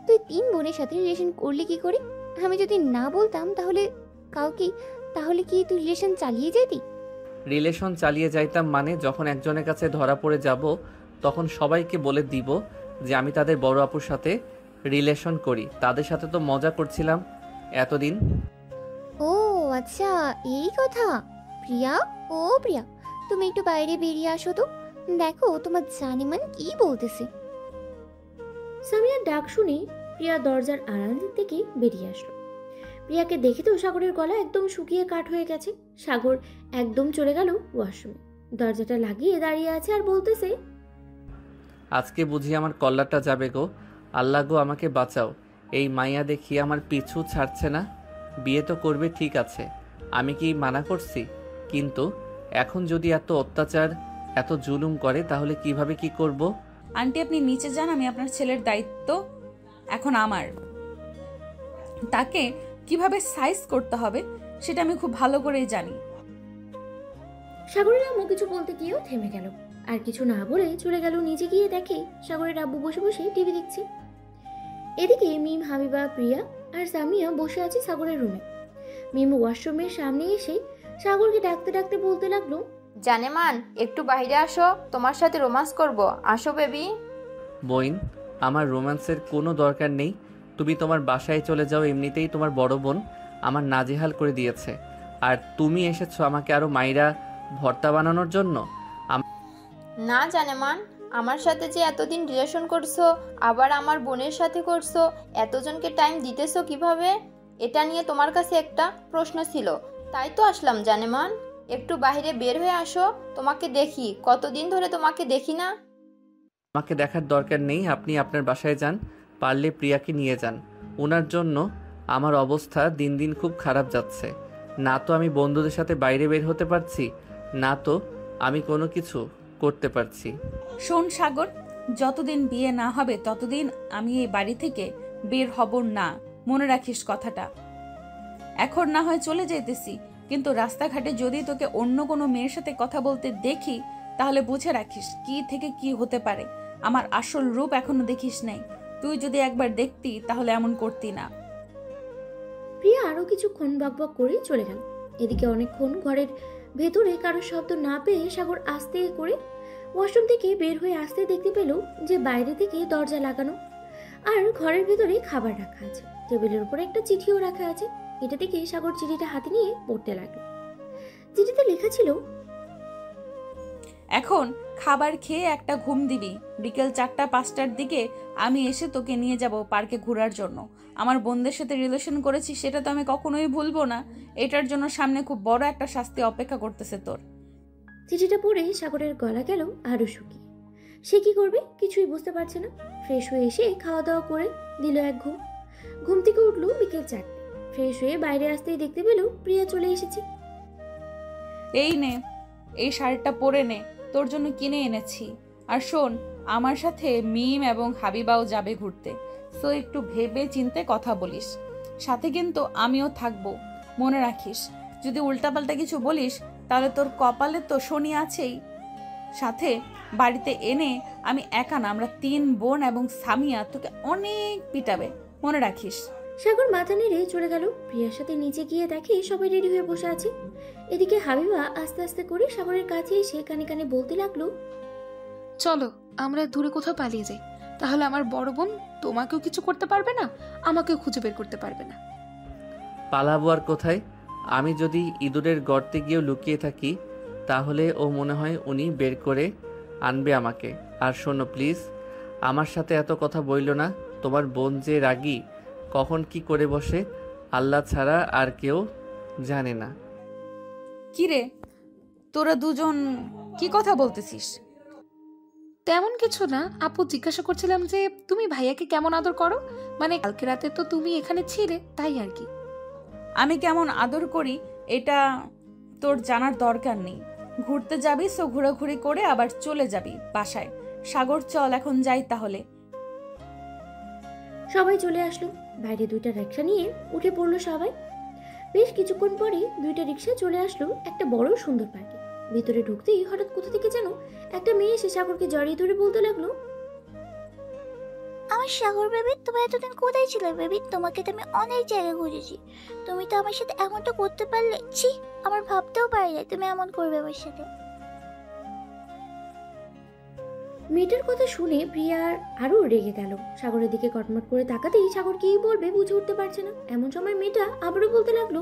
তুই 3 বোনের সাথে রিলেশন করলি কি করে? আমি যদি না বলতাম তাহলে কি তুই রিলেশন চালিয়ে যেতি? রিলেশন চালিয়ে যাইতাম মানে যখন একজনের কাছে ধরা পড়ে যাব তখন সবাইকে বলে দিব যে আমি তাদের বড় আপুর সাথে রিলেশন করি। তাদের সাথে তো মজা করছিলাম এতদিন। ও আচ্ছা, এই কথা। প্রিয়া, ও প্রিয়া, তুমি একটু বাইরে বেরিয়ে আসো তো, দেখো তোমার জানিমান কি বলতেছে। সামিয়ার ডাক শুনে প্রিয়া দরজার আড়াল থেকে বেরিয়ে আসলো। প্রিয়াকে দেখে তো সাগরের গলা একদম শুকিয়ে কাঠ হয়ে গেছে। সাগর একদম চলে গেল ওয়াশরুমে, দরজাটা লাগিয়ে দাঁড়িয়ে আছে আর বলতেছে, আজকে বুঝি আমার কল্লাটা যাবে গো। আল্লাহ গো আমাকে বাঁচাও। এই মাইয়া দেখি আমার পিছু ছাড়ছে না। বিয়ে তো করবে ঠিক আছে, আমি কি মানা করছি? কিন্তু এখন যদি এত অত্যাচার এত জুলুম করে তাহলে কিভাবে কি করব? আন্টি আপনি নিচে যান, আমি আপনার ছেলের দায়িত্ব এখন আমার। তাকে কিভাবে সাইজ করতে হবে সেটা আমি খুব ভালো করেই জানি। সাগরের আম্মু কিছু বলতে গিয়েও থেমে গেল, আর কিছু না বলে চলে গেল। নিচে গিয়ে দেখে সাগরের আব্বু বসে বসে টিভি দেখছে। এদিকে মিম, হাবিবা, প্রিয়া আর সামিয়া বসে আছে সাগরের রুমে। মিম ওয়াশরুমের সামনে এসে সাগরকে ডাকতে ডাকতে বলতে লাগলো, জানেমান একটু বাইরে আসো, তোমার সাথে রোমান্স করব, আসো বেবি। বইন, আমার রোম্যান্সের কোনো দরকার নেই। তুমি তোমার বাসায় চলে যাও, এমনিতেই তোমার বড় বোন আমার নাজেহাল করে দিয়েছে। আর তুমি এসেছো আমাকে আরো মাইরা ভর্তা বানানোর জন্য। না জানেমান, আমার সাথে যে এতদিন রিলেশন করছো, আবার আমার বোনের সাথে করছো, এতজনকে টাইম দিতেছো কিভাবে? এটা নিয়ে তোমার কাছে একটা প্রশ্ন ছিল, তাই তো আসলাম জানেমান। একটু বাইরে বের হয়ে আসো, তোমাকে দেখি, কতদিন ধরে তোমাকে দেখি না। আমাকে দেখার দরকার নেই, আপনি আপনার বাসায় যান, পারলে প্রিয়াকে নিয়ে যান। ওনার জন্য আমার অবস্থা দিন দিন খুব খারাপ যাচ্ছে। না তো আমি বন্ধুদের সাথে বাইরে বের হতে পারছি, না তো আমি কোনো কিছু করতে পারছি। শোন সাগর, যতদিন বিয়ে না হবে ততদিন আমি এই বাড়ি থেকে বের হব না, মনে রাখিস কথাটা। এখন না হয় চলে যেতেছি, কিন্তু রাস্তাঘাটে যদি তোকে অন্য কোনো মেয়ের সাথে কথা বলতে দেখি তাহলে বুঝে রাখিস কি থেকে কি হতে পারে। আমার আসল রূপ এখনো দেখিস নাই, তুই যদি একবার দেখতি তাহলে এমন করতি না। প্রিয়া আরো কিছুক্ষণ বকবক করে চলে গেল। এদিকে অনেকক্ষণ ঘরের ভেতরে কারো শব্দ না পেয়ে সাগর আস্তে করে ওয়াশরুম থেকে বের হয়ে আসতে দেখতে পেল যে বাইরে থেকে দরজা লাগানো, আর ঘরের ভেতরে খাবার রাখা আছে। টেবিলের উপরে একটা চিঠিও রাখা আছে। এটা থেকে সাগর চিঠিটা হাতে নিয়ে পড়তে লাগলো। চিঠিতে লেখা ছিল, এখন খাবার খেয়ে একটা ঘুম দিবি, বিকেল 4টা-5টার দিকে আমি এসে তোকে নিয়ে যাব পার্কে ঘোরার জন্য। আমার বোনদের সাথে রিলেশন করেছি সেটা তো আমি কখনোই ভুলবো না। এটার জন্য সামনে খুব বড় একটা শাস্তি অপেক্ষা করতেছে তোর। চিঠিটা পড়ে সাগরের গলা গেল আরো শুকিয়ে। সে কি করবে কিছুই বুঝতে পারছে না। ফ্রেশ হয়ে এসে খাওয়া দাওয়া করে দিল এক ঘুম। ঘুম থেকে উঠলো বিকেল 4টে। ফ্রেশ হয়ে বাইরে আসতেই দেখতে পেল প্রিয়া চলে এসেছে। এই নে, এই শাড়িটা পরে নে, তোর জন্য কিনে এনেছি। আর শোন, আমার সাথে মিম এবং হাবিবাও যাবে ঘুরতে, সো একটু ভেবে চিন্তে কথা বলিস। সাথে কিন্তু আমিও থাকবো, মনে রাখিস। যদি উল্টাপাল্টা কিছু বলিস তাহলে তোর কপালে তো শনি আছেই। সাথে বাড়িতে এনে আমি একা না, আমরা 3 বোন এবং সামিয়া তোকে অনেক পিটাবে, মনে রাখিস। সাগর মাথা নেড়ে চলে গেল। প্রিয়ার সাথে নিচে গিয়ে দেখে সবাই রেডি হয়ে বসে আছে। এদিকে হাবিবা আস্তে আস্তে করে সাগরের কাছে এসে কানে কানে বলতে লাগলো, চলো আমরা দূরে কোথাও পালিয়ে যাই, তাহলে আমার বড় বোন তোমাকেও কিছু করতে পারবে না, আমাকেও খুঁজে বের করতে পারবে না। পালাবো আর কোথায়? আমি যদি ইঁদুরের গর্তে গিয়েও লুকিয়ে থাকি তাহলে ও মনে হয় উনি বের করে আনবে আমাকে। আর শোনো প্লিজ, আমার সাথে এত কথা বইল না। তোমার বোন যে রাগী, কখন কি করে বসে আল্লাহ ছাড়া আর কেউ জানে না। কি রে, তোরা দুজন কি কথা বলতেছিস? তেমন কিছু না আপু, জিজ্ঞাসা করছিলাম যে তুমি ভাইয়াকে কেমন আদর করো, মানে কালকে রাতে তো তুমি এখানে ছিলে তাই আর কি। আমি কেমন আদর করি এটা তোর জানার দরকার নেই। ঘুরতে যাবি সো ঘোরাঘুরি করে আবার চলে যাবি বাসায়। সাগর চল এখন যাই তাহলে। সবাই চলে আসলো। বাইরে 2টা রিক্সা নিয়ে উঠে পড়লো সবাই। বেশ কিছুক্ষণ পরে 2টা রিক্সা চলে আসলো একটা বড় সুন্দর পার্কে। ভিতরে ঢুকতেই হঠাৎ কোথা থেকে যেন একটা মেয়ে এসে সাগরকে জড়িয়ে ধরে বলতে লাগলো, আমার সাগর বেবি, তুমি এতদিন কোথায় ছিলে বেবি? তোমাকে তো আমি অনেক জায়গায় খুঁজেছি, তুমি তো আমার সাথে এমনটা করতে পারলে? ছি, আমার ভাবতেও পারি না তুমি এমন করবে আমার সাথে। মেয়েটার কথা শুনে প্রিয়ার আরো রেগে গেল। সাগরের দিকে কটমট করে তাকাতেই সাগর কি বলবে বুঝে উঠতে পারছে না। এমন সময় মেয়েটা আবারও বলতে লাগলো,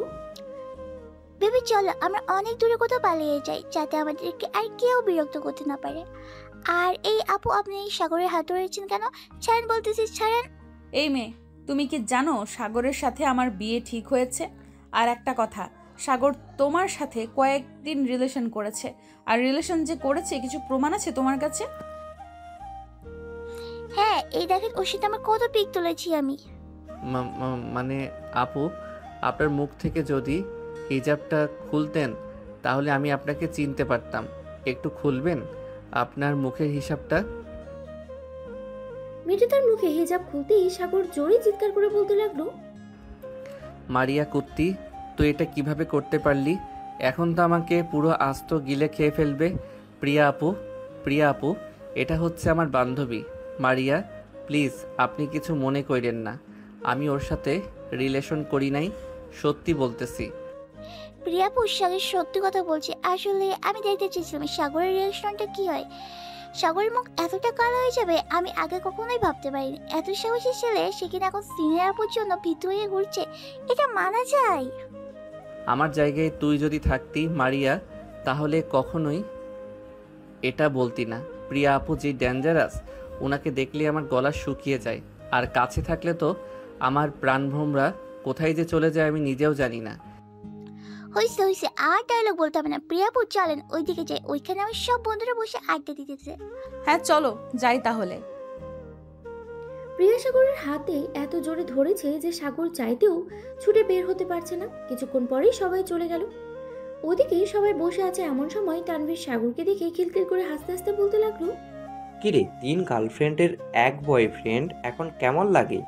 বেবি চলো আমরা অনেক দূরে কোথাও পালিয়ে যাই, যাতে আমাদেরকে আর কেউ বিরক্ত করতে না পারে। আর এই আপু, আপনি এই সাগরের হাত ধরেছেন কেন? ছাড়েন বলতেছি, ছাড়েন। এই মেয়ে, তুমি কি জানো সাগরের সাথে আমার বিয়ে ঠিক হয়েছে? আর একটা কথা, সাগর তোমার সাথে কয়েকদিন রিলেশন করেছে, আর রিলেশন যে করেছে কিছু প্রমাণ আছে তোমার কাছে? হ্যাঁ, এই দেখেন ওর সাথে আমার কত পিক তুলেছি আমি। মানে আপু, আপনার মুখ থেকে যদি হিজাবটা খুলতেন তাহলে আমি আপনাকে চিনতে পারতাম। একটু খুলবেন আপনার মুখের হিসাবটা? মেয়েটা তার মুখে হিজাব খুলতেই সাগর জোরে চিৎকার করে বলতে লাগলো, মারিয়া কুত্তি, তুই এটা কিভাবে করতে পারলি? এখন তো আমাকে পুরো আস্ত গিলে খেয়ে ফেলবে। প্রিয়া আপু, এটা হচ্ছে আমার বান্ধবী মারিয়া। প্লিজ আপনি কিছু মনে করেন না, আমি ওর সাথে রিলেশন করি নাই, সত্যি বলতেছি। প্রিয়া সাগর সত্যি কথা বলছি। আসলে আমি দেখতে চেয়েছিলাম সাগরের রিয়াকশনটা কি হয়। সাগরের মুখ এতটা কালো হয়ে যাবে আমি আগে কখনোই ভাবতে পারিনি। এত সাহসী ছেলে, সে কিনা এখন সিনিয়র আপুর জন্য ভীতু হয়ে ঘুরছে, এটা মানা যায়? আমার জায়গায় তুই যদি থাকতি মারিয়া, তাহলে কখনোই এটা বলতি না। প্রিয়া আপু যে ডেঞ্জারাস, ওনাকে দেখলে আমার গলা শুকিয়ে যায়, আর কাছে থাকলে তো আমার প্রাণভ্রমরা কোথায় যে চলে যায় আমি নিজেও জানি না। হয়েছে, আর ডায়লগ বলতে হবে না। প্রিয়াপু চলেন ওইদিকে যাই, ওইখানে আমার সব বন্ধুরা বসে আড্ডা দিতেছে। হ্যাঁ চলো যাই তাহলে। প্রিয়া সাগরের হাতে এত জোরে ধরেছে যে সাগর চাইতেও ছুটে বের হতে পারছে না। কিছুক্ষণ পরেই সবাই চলে গেল। ওদিকে সবাই বসে আছে। এমন সময় তানভীর সাগরকে দেখে খিলখিল করে হাসতে হাসতে বলতে লাগলো, কিরে, 3 গার্লফ্রেন্ডের 1 বয়ফ্রেন্ড, এখন কেমন লাগে?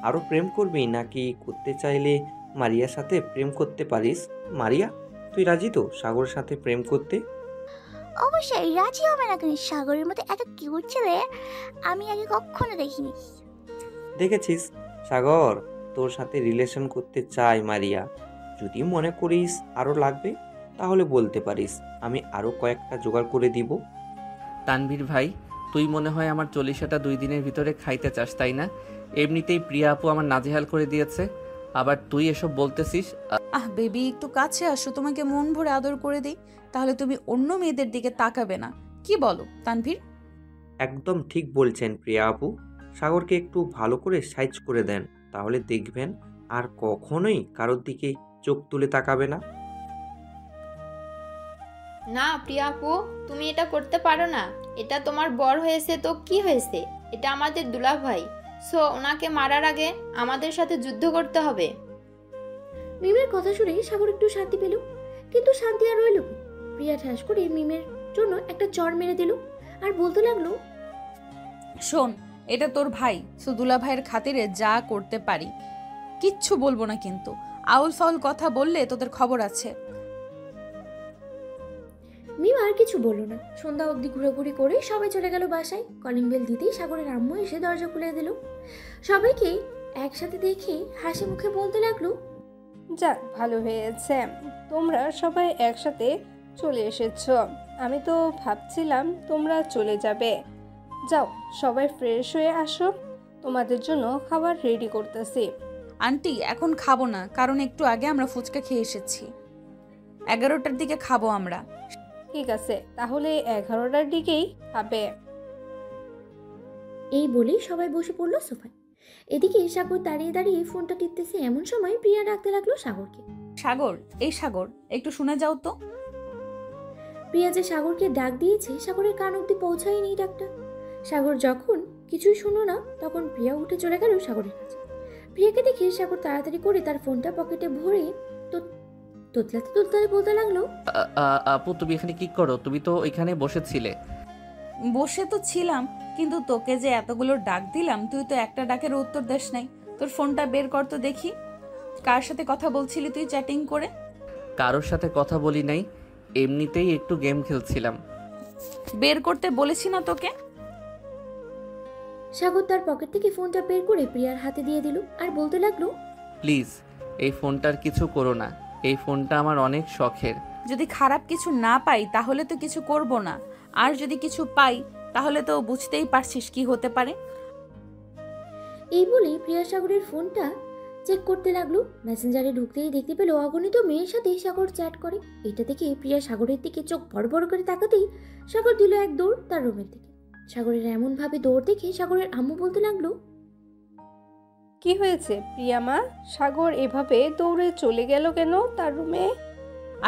আরও প্রেম করবি নাকি করতে চাইলে মারিয়ার সাথে প্রেম করতে পারিস? মারিয়া, তুই রাজি তো সাগরের সাথে প্রেম করতে? অবশ্যই রাজি হবে না কেন? সাগরের মতো এত কিউট ছেলে আমি আগে কখনো দেখিনি। দেখেছিস, সাগর তোর সাথে রিলেশন করতে চাই মারিয়া। যদি মনে করিস আরও লাগবে তাহলে বলতে পারিস, আমি আরও কয়েকটা জোগাড় করে দিব। তানভীর ভাই, তুই মনে হয় আমার চল্লিশাটা 2 দিনের ভিতরে খাইতে চাস, তাই না? এমনিতেই প্রিয়া আপু আমার নাজেহাল করে দিয়েছে, আবার তুই এসব বলতেছিস? বেবি একটু কাছে আসো, তোমাকে মন ভরে আদর করে দিই, তাহলে তুমি অন্য মেয়েদের দিকে তাকাবে না। কি বলো তানভীর? একদম ঠিক বলছেন প্রিয়া আপু। সাগরকে একটু ভালো করে সাইজ করে দেন, তাহলে দেখবেন আর কখনোই কারোর দিকে চোখ তুলে তাকাবে না। না প্রিয়া আপু, তুমি এটা করতে পারো না। এটা তোমার বর হয়েছে তো কি হয়েছে, এটা আমাদের দুলাভাই। সো ওনাকে মারার আগে আমাদের সাথে যুদ্ধ করতে হবে। মিমের কথা শুনে সাগর একটু শান্তি পেল, কিন্তু শান্তি আর রইল কি? প্রিয়া ঠাস করে মিমের জন্য একটা চড় মেরে দিল আর বলতে লাগলো, শোন, এটা তোর ভাই, সুদুলা ভাইয়ের খাতিরে যা করতে পারি, কিচ্ছু বলবো না, কিন্তু আউল ফাউল কথা বললে তোদের খবর আছে। মিম আর কিছু বলল না। সন্ধ্যা অবধি ঘোরাঘুরি করে সবাই চলে গেল বাসায়। কলিং বেল দিতেই সাগরের আম্মু এসে দরজা খুলে দিল। সবাইকে একসাথে দেখে হাসি মুখে বলতে লাগলো, যাক ভালো হয়েছে, তোমরা সবাই একসাথে চলে এসেছো। আমি তো ভাবছিলাম তোমরা চলে যাবে। যাও সবাই ফ্রেশ হয়ে আসো, তোমাদের জন্য খাবার রেডি করতেছি। আন্টি এখন খাবো না, কারণ একটু আগে আমরা ফুচকা খেয়ে এসেছি। 11টার দিকে খাবো আমরা। ঠিক আছে, তাহলে 11টার দিকেই খাবে। এই বলেই সবাই বসে পড়লো সোফায়। এদিকে সাগর দাঁড়িয়ে দাঁড়িয়ে ফোনটা টিপতেছে। এমন সময় প্রিয়া ডাকতে লাগলো সাগরকে। সাগর, এই সাগর, একটু শুনে যাও তো। প্রিয়া যে সাগরকে ডাক দিয়েছে সাগরের কান অব্দি পৌঁছায়নি ডাকটা। সাগর যখন কিছুই শুনলো না তখন প্রিয়া উঠে চলে গেল সাগরের কাছে। প্রিয়াকে দেখে সাগর তাড়াতাড়ি করে তার ফোনটা পকেটে ভরে তোতলাতে তোতলাতে বলতে লাগলো, আপু তুমি এখানে কি করো? তুমি তো এখানে বসেছিলে। বসে তো ছিলাম, কিন্তু তোকে যে এতগুলো ডাক দিলাম তুই তো একটা ডাকের উত্তর দেস নাই। তোর ফোনটা বের কর তো দেখি, কার সাথে কথা বলছিলি তুই চ্যাটিং করে? কারোর সাথে কথা বলি নাই, এমনিতেই একটু গেম খেলছিলাম। বের করতে বলেছি না তোকে? সাগর তার পকেট থেকে ফোনটা বের করে প্রিয়ার হাতে দিয়ে দিল আর বলতে লাগলো, প্লিজ এই ফোনটার কিছু করো না, এই ফোনটা আমার অনেক শখের। যদি খারাপ কিছু না পাই তাহলে তো কিছু করব না, আর যদি কিছু পাই তাহলে তো বুঝতেই পারছিস কি হতে পারে। এই বলে প্রিয়া সাগরের ফোনটা চেক করতে লাগলো। মেসেঞ্জারে ঢুকতেই দেখতে পেল অগণিত মেয়ের সাথে সাগর চ্যাট করে। এটা দেখে প্রিয়া সাগরের দিকে চোখ বড় বড় করে তাকাতেই সাগর দিল এক দৌড় তার রুমের দিকে। সাগরের এমন ভাবে দৌড় দেখে সাগরের আম্মু বলতে লাগলো, কি হয়েছে প্রিয়া মা? সাগর এভাবে দৌড়ে চলে গেল কেন তার রুমে?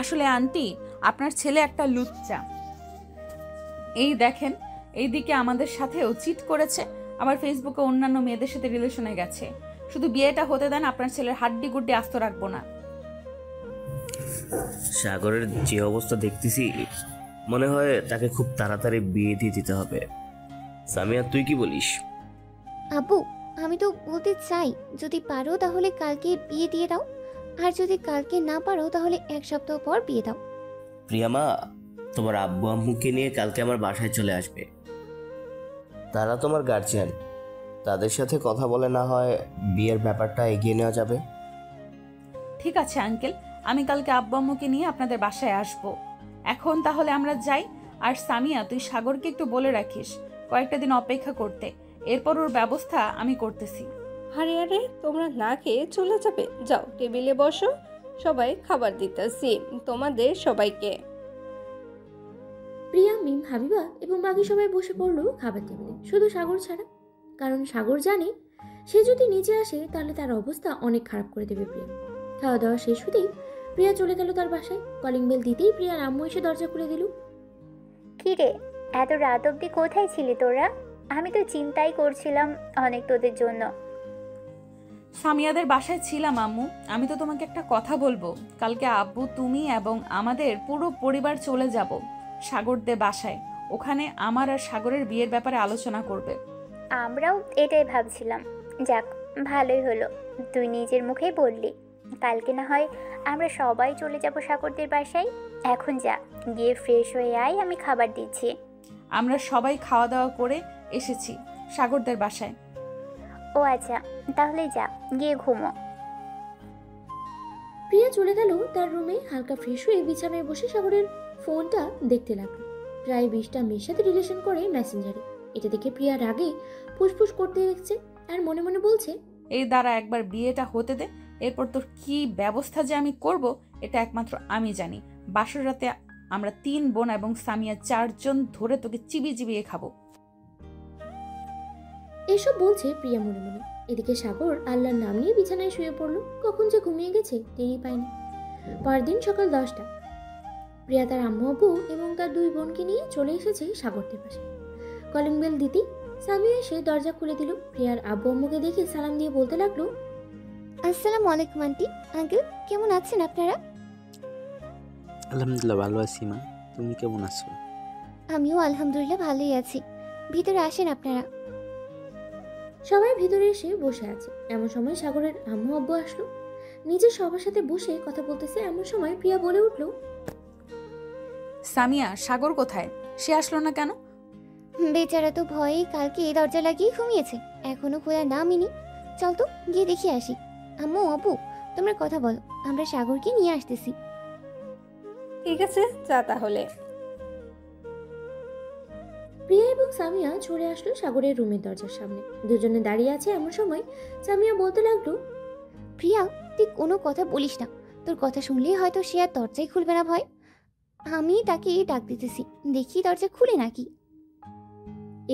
আসলে আন্টি, আপনার ছেলে একটা লুচ্চা। এই দেখেন, এইদিকে আমাদের সাথেও চিট করেছে, আবার ফেসবুকে অন্যান্য মেয়েদের সাথে রিলেশনে গেছে। শুধু বিয়েটা হতে দেন, আপনার ছেলের হাড্ডি গুড্ডি আস্ত রাখবো না। সাগরের যে অবস্থা দেখতেছি, মনে হয় তাকে খুব তাড়াতাড়ি বিয়ে দিয়ে দিতে হবে। সামিয়া, তুই কি বলিস? আপু, আমি তো বলতে চাই, যদি পারো তাহলে কালকে বিয়ে দিয়ে দাও, আর যদি কালকে না পারো তাহলে 1 সপ্তাহ পর বিয়ে দাও। প্রিয়ামা, তোমার আব্বু আম্মুকে নিয়ে কালকে আমার বাসায় চলে আসবে। তারা তোমার গার্জিয়ান, তাদের সাথে কথা বলে না হয় বিয়ের ব্যাপারটা এগিয়ে নেওয়া যাবে। ঠিক আছে আঙ্কেল, আমি কালকে আব্বু আম্মুকে নিয়ে আপনাদের বাসায় আসবো। এখন তাহলে আমরা যাই। আর সামিয়া, তুই সাগরকে একটু বলে রাখিস কয়েকটা দিন অপেক্ষা করতে, এরপর ওর ব্যবস্থা আমি করতেছি। আরে আরে, তোমরা না খেয়ে চলে যাবে? যাও, টেবিলে বসো, সবাই খাবার দিতেছি তোমাদের সবাইকে। প্রিয়া, মিম, হাবিবা এবং বাকি সবাই বসে পড়লো খাবার টেবিলে, শুধু সাগর ছাড়া। কারণ সাগর জানে সে যদি নিচে আসে তাহলে তার অবস্থা অনেক খারাপ করে দেবে প্রিয়া। খাওয়া দাওয়া শেষ হতেই প্রিয়া চলে গেল তার বাসায়। কলিং বেল দিতেই প্রিয়ার আম্মু এসে দরজা খুলে দিল। কি রে, এত রাত অবধি কোথায় ছিলি তোরা? আমি তো চিন্তাই করছিলাম অনেক তোদের জন্য। সামিয়াদের বাসায় ছিলাম আম্মু। আমি তো তোমাকে একটা কথা বলবো। কালকে আব্বু, তুমি এবং আমাদের পুরো পরিবার চলে যাব সাগরদের বাসায়। ওখানে আমার আর সাগরের বিয়ের ব্যাপারে আলোচনা করবে। আমরাও এটাই ভাবছিলাম। যাক, ভালোই হলো তুই নিজের মুখেই বললি। কালকে না হয় আমরা সবাই চলে যাব সাগরদের বাসায়। এখন যা, গিয়ে ফ্রেশ হয়ে আয়, আমি খাবার দিচ্ছি। আমরা সবাই খাওয়া দাওয়া করে এসেছি সাগরদের বাসায়। ও আচ্ছা, তাহলে যা, গিয়ে ঘুমো। প্রিয়া চলে গেল তার রুমে। হালকা ফ্রেশ হয়ে বিছানায় বসে সাগরের ফোনটা দেখতে লাগলো। প্রায় 20টা মেয়ের সাথে রিলেশন করে মেসেঞ্জারে। এটা দেখে প্রিয়া রাগে ফুসফুস করতে দেখছে আর মনে মনে বলছে, এই দ্বারা একবার বিয়েটা হতে দে, এরপর তোর কি ব্যবস্থা যে আমি করব এটা একমাত্র আমি জানি। বাসর রাতে আমরা 3 বোন এবং সামিয়া 4 জন ধরে তোকে চিবিয়ে খাবো। এসব বলছে প্রিয়া মনে মনে। এদিকে সাগর আল্লাহর নাম নিয়ে বিছানায় শুয়ে পড়লো। কখন যে ঘুমিয়ে গেছে টেরই পায়নি। পরদিন সকাল 10টা। প্রিয়া তার আম্মু আব্বু এবং তার 2 বোনকে নিয়ে চলে এসেছে সাগরদের পাশে। কলিং বেল দিতেই সামিয়া এসে দরজা খুলে দিল। প্রিয়ার আব্বু আম্মুকে দেখে সালাম দিয়ে বলতে লাগলো, আসসালামু আলাইকুম আন্টি, আঙ্কেল, কেমন আছেন আপনারা? আলহামদুলিল্লাহ ভালো আছি মা, তুমি কেমন আছো? আমিও আলহামদুলিল্লাহ ভালোই আছি। ভিতরে আসেন আপনারা। সবাই ভিতরে এসে বসে আছে। এমন সময় সাগরের আম্মু আব্বু আসলো। নিজের সবার সাথে বসে কথা বলতেছে এমন সময় প্রিয়া বলে উঠলো, সামিয়া, সাগর কোথায়? সে আসলো না কেন? বেচারা তো ভয়ে কালকে এই দরজা লাগিয়ে ঘুমিয়েছে, এখনো খোলার নামই নি। চল তো গিয়ে দেখে আসি। আম্মু আপু, তোমরা কথা বলো, আমরা সাগরকে নিয়ে আসতেছি। ঠিক আছে, যা তাহলে। প্রিয়া এবং সামিয়া ছড়ে আসলো সাগরের রুমের দরজার সামনে। দুজনে দাঁড়িয়ে আছে। এমন সময় সামিয়া বলতে লাগলো, প্রিয়া, তুই কোনো কথা বলিস না, তোর কথা শুনলেই হয়তো সে আর দরজাই খুলবে না ভয়। আমি তাকে ডাক দিতেছি, দেখি দরজা খুলে নাকি।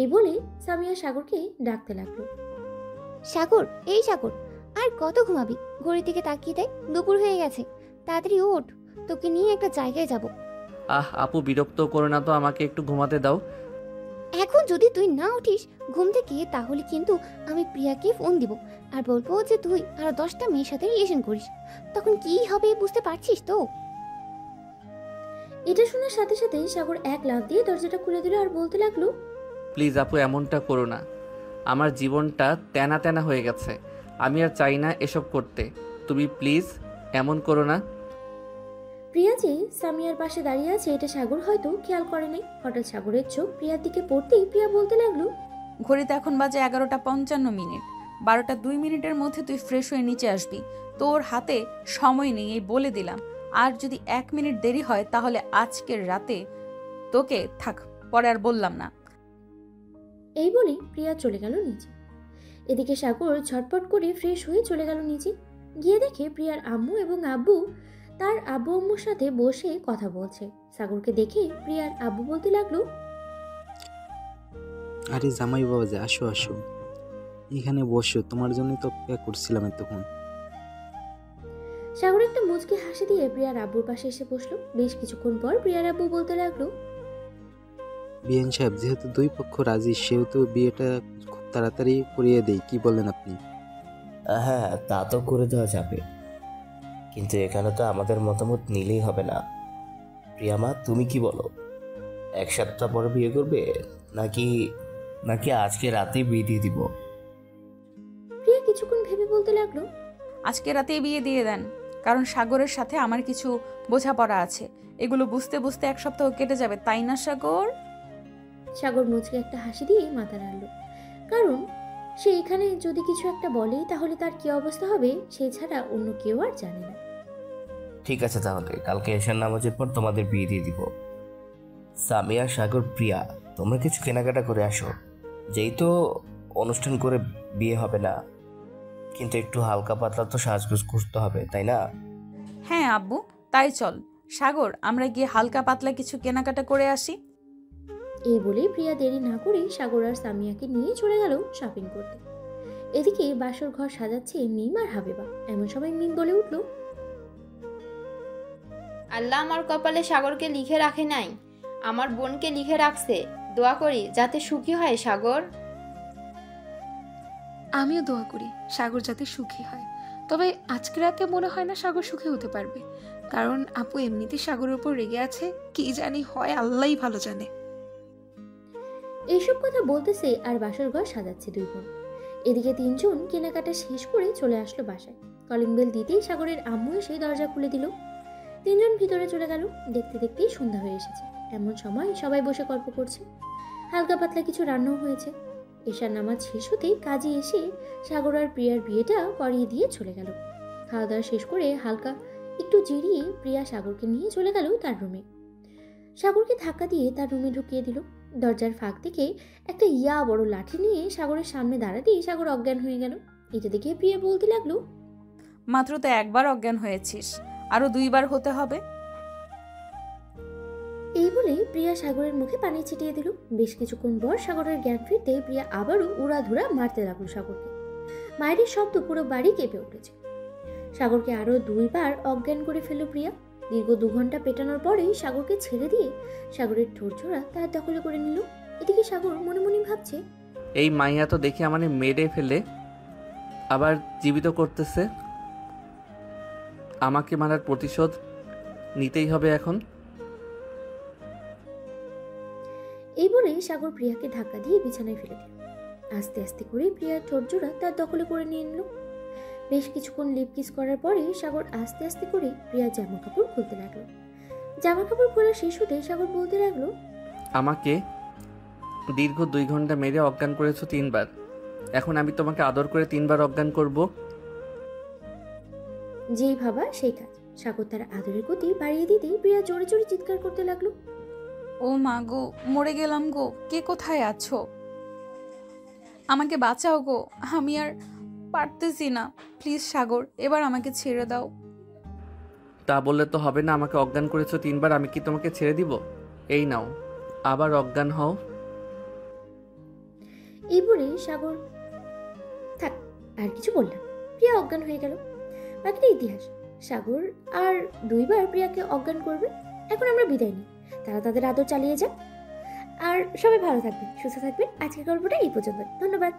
এই বলে সামিয়া সাগরকে ডাকতে লাগলো, সাগর, এই সাগর, আর কত ঘুমাবি? ঘড়ির দিকে তাকিয়ে দেয়, দুপুর হয়ে গেছে, তাড়াতাড়ি ওঠ, তোকে নিয়ে একটা জায়গায় যাব। আপু, বিরক্ত করো না তো, আমাকে একটু ঘুমাতে দাও। এখন যদি তুই না উঠিস ঘুম থেকে, তাহলে কিন্তু আমি প্রিয়াকে ফোন দিব আর বলবো যে তুই আরো 10টা মেয়ের সাথে রিলেশন করিস। তখন কি হবে বুঝতে পারছিস তো? এটা শোনার সাথে সাথে সাগর এক লাফ দিয়ে দরজাটা খুলে দিল আর বলতে লাগলো, প্লিজ আপু, এমনটা করো না। আমার জীবনটা তেনা তেনা হয়ে গেছে, আমি আর চাই না এসব করতে। তুমি প্লিজ এমন করো না। প্রিয়া যে সামিয়ার পাশে দাঁড়িয়ে আছে এটা সাগর হয়তো খেয়াল করে নাই। হঠাৎ সাগরের চোখ প্রিয়ার দিকে পড়তেই প্রিয়া বলতে লাগলো, ঘড়িতে এখন বাজে 11:55। 12:02 মধ্যে তুই ফ্রেশ হয়ে নিচে আসবি। তোর হাতে সময় নেই, এই বলে দিলাম। আর যদি 1 মিনিট দেরি হয় তাহলে আজকের রাতে তোকে থাক, পরে আর বললাম না। এই বলে প্রিয়া চলে গেল নিচে। এদিকে সাগর ঝটপট করে ফ্রেশ হয়ে চলে গেল নিচে। গিয়ে দেখে প্রিয়ার আম্মু এবং আব্বু তার আব্বু আম্মুর সাথে বসে কথা বলছে। সাগরকে দেখে প্রিয়ার আব্বু বলতে লাগলো, আরে জামাই বাবা যে, আসো আসো, এখানে বসো, তোমার জন্য তো অপেক্ষা করছিলাম এতক্ষণ। সাগর একটা মুচকি হাসি দিয়ে প্রিয়ার আব্বুর পাশে এসে বসলো। বেশ কিছুক্ষণ পর প্রিয়ার আব্বু বলতে লাগলো, বিএন সাহেব, যেহেতু দুই পক্ষ রাজি, সেহেতু বিয়েটা খুব তাড়াতাড়ি করিয়ে দেই, কি বলেন আপনি? হ্যাঁ, তা তো করে দেওয়া যাবে, কিন্তু এখানে তো আমাদের মতামত নিলেই হবে না। প্রিয়ামা, তুমি কি বলো? 1 সপ্তাহ পরে বিয়ে করবে নাকি নাকি আজকে রাতেই বিয়ে দিয়ে দিব? প্রিয়া কিছুক্ষণ ভেবে বলতে লাগলো, আজকে রাতেই বিয়ে দিয়ে দেন, কারণ সাগরের সাথে আমার কিছু বোঝাপড়া আছে। এগুলো বুঝতে বুঝতে 1 সপ্তাহ কেটে যাবে, তাই না সাগর? সাগর মুচকি একটা হাসি দিয়ে মাথা নাড়ল। কারণ সে এখানে যদি কিছু একটা বলে তাহলে তার কি অবস্থা হবে সে ছাড়া অন্য কেউ আর জানে না। ঠিক আছে, তাহলে কালকে এশার নামাজের পর তোমাদের বিয়ে দিয়ে দিব। সামিয়া, সাগর, প্রিয়া, তোমরা কিছু কেনাকাটা করে আসো। যেই তো অনুষ্ঠান করে বিয়ে হবে না, কিন্তু একটু হালকা পাতলা তো সাজগোজ করতে হবে, তাই না? হ্যাঁ আব্বু, তাই চল। সাগর, আমরা গিয়ে হালকা পাতলা কিছু কেনাকাটা করে আসি। এই বলে প্রিয়া দেরি না করে সাগর আর সামিয়াকে নিয়ে চলে গেল শপিং করতে। এদিকে বাসর ঘর সাজাচ্ছে মিম আর হাবিবা। এমন সময় মিম বলে উঠল, আল্লাহ আমার কপালে সাগরকে লিখে রাখে নাই, আমার বোনকে লিখে রাখছে। দোয়া করি যাতে সুখী হয় সাগর। আমিও দোয়া করি সাগর যাতে সুখী হয়। তবে আজকে রাতে মনে হয় না সাগর সুখী হতে পারবে, কারণ আপু এমনিতেই সাগরের উপর রেগে আছে। কি জানি হয়, আল্লাহই ভালো জানে। এইসব কথা বলতেছে আর বাসর ঘর সাজাচ্ছে দুই বোন। এদিকে তিনজন কেনাকাটা শেষ করে চলে আসলো বাসায়। কলিং বেল দিতেই সাগরের আম্মু এসে দরজা খুলে দিল। তিনজন ভিতরে চলে গেল। দেখতে দেখতেই সন্ধ্যা হয়ে এসেছে। এমন সময় সবাই বসে গল্প করছে। হালকা পাতলা কিছু রান্নাও হয়েছে। এশার নামাজ শেষ হতেই কাজে এসে সাগর আর প্রিয়ার বিয়েটা করিয়ে দিয়ে চলে গেল। খাওয়া দাওয়া শেষ করে হালকা একটু জিরিয়ে প্রিয়া সাগরকে নিয়ে চলে গেল তার রুমে। সাগরকে ধাক্কা দিয়ে তার রুমে ঢুকিয়ে দিল। দরজার ফাঁক থেকে একটা বড় লাঠি নিয়ে সাগরের সামনে দাঁড়াতেই সাগর অজ্ঞান হয়ে গেল। এটা দেখে প্রিয়া বলতে লাগলো, মাত্র তো একবার অজ্ঞান হয়েছিস, আরো 2 বার হতে হবে। এই বলে প্রিয়া সাগরের মুখে পানি ছিটিয়ে দিল। বেশ কিছুক্ষণ পর সাগরের জ্ঞান ফিরতে প্রিয়া আবারও উড়াধুরা মারতে লাগলো সাগরকে। মায়ের শব্দ পুরো বাড়ি কেঁপে উঠেছে। সাগরকে আরো 2 বার অজ্ঞান করে ফেলল প্রিয়া। দীর্ঘ 2 ঘন্টা পেটানোর পরেই সাগরকে ছেড়ে দিয়ে সাগরের ঠোঁটজোড়া তার দখলে করে নিল। এদিকে সাগর মনে মনে ভাবছে, এই মাইয়া তো দেখে আমাকে মেরে ফেলে আবার জীবিত করতেছে। আমাকে মারার প্রতিশোধ নিতেই হবে এখন। এই বলে সাগর প্রিয়াকে ধাক্কা দিয়ে বিছানায় ফেলে দিল। আস্তে আস্তে করে প্রিয়ার ঠোঁটজোড়া তার দখলে করে নিয়ে নিল। বেশ কিছুক্ষণ লিপ কিস করার পরে সাগর আস্তে আস্তে করে প্রিয়ার জামা কাপড় খুলতে লাগলো। জামা কাপড় খোলা শেষ হতে সাগর বলতে লাগলো, আমাকে দীর্ঘ 2 ঘন্টা মেরে অজ্ঞান করেছো 3 বার, এখন আমি তোমাকে আদর করে 3 বার অজ্ঞান করব। যেই ভাবা সেই কাজ। সাগর তার আদরের গতি বাড়িয়ে দিতেই প্রিয়া জোরে জোরে চিৎকার করতে লাগলো, ও মা গো, মরে গেলাম গো, কে কোথায় আছো? আমাকে বাঁচাও গো, আমি আর পারতেছি না, প্লিজ সাগর, এবার আমাকে ছেড়ে দাও। তা বললে তো হবে না, আমাকে অজ্ঞান করেছো 3 বার, আমি কি তোমাকে ছেড়ে দিব? এই নাও, আবার অজ্ঞান হও। এই বলে সাগর থাক আর কিছু বললাম। প্রিয়া অজ্ঞান হয়ে গেল। বাকিটা ইতিহাস। সাগর আর 2 বার প্রিয়াকে অজ্ঞান করবে। এখন আমরা বিদায় নিই, তারা তাদের আদর চালিয়ে যাক। আর সবাই ভালো থাকবেন, সুস্থ থাকবেন। আজকের গল্পটা এই পর্যন্ত। ধন্যবাদ।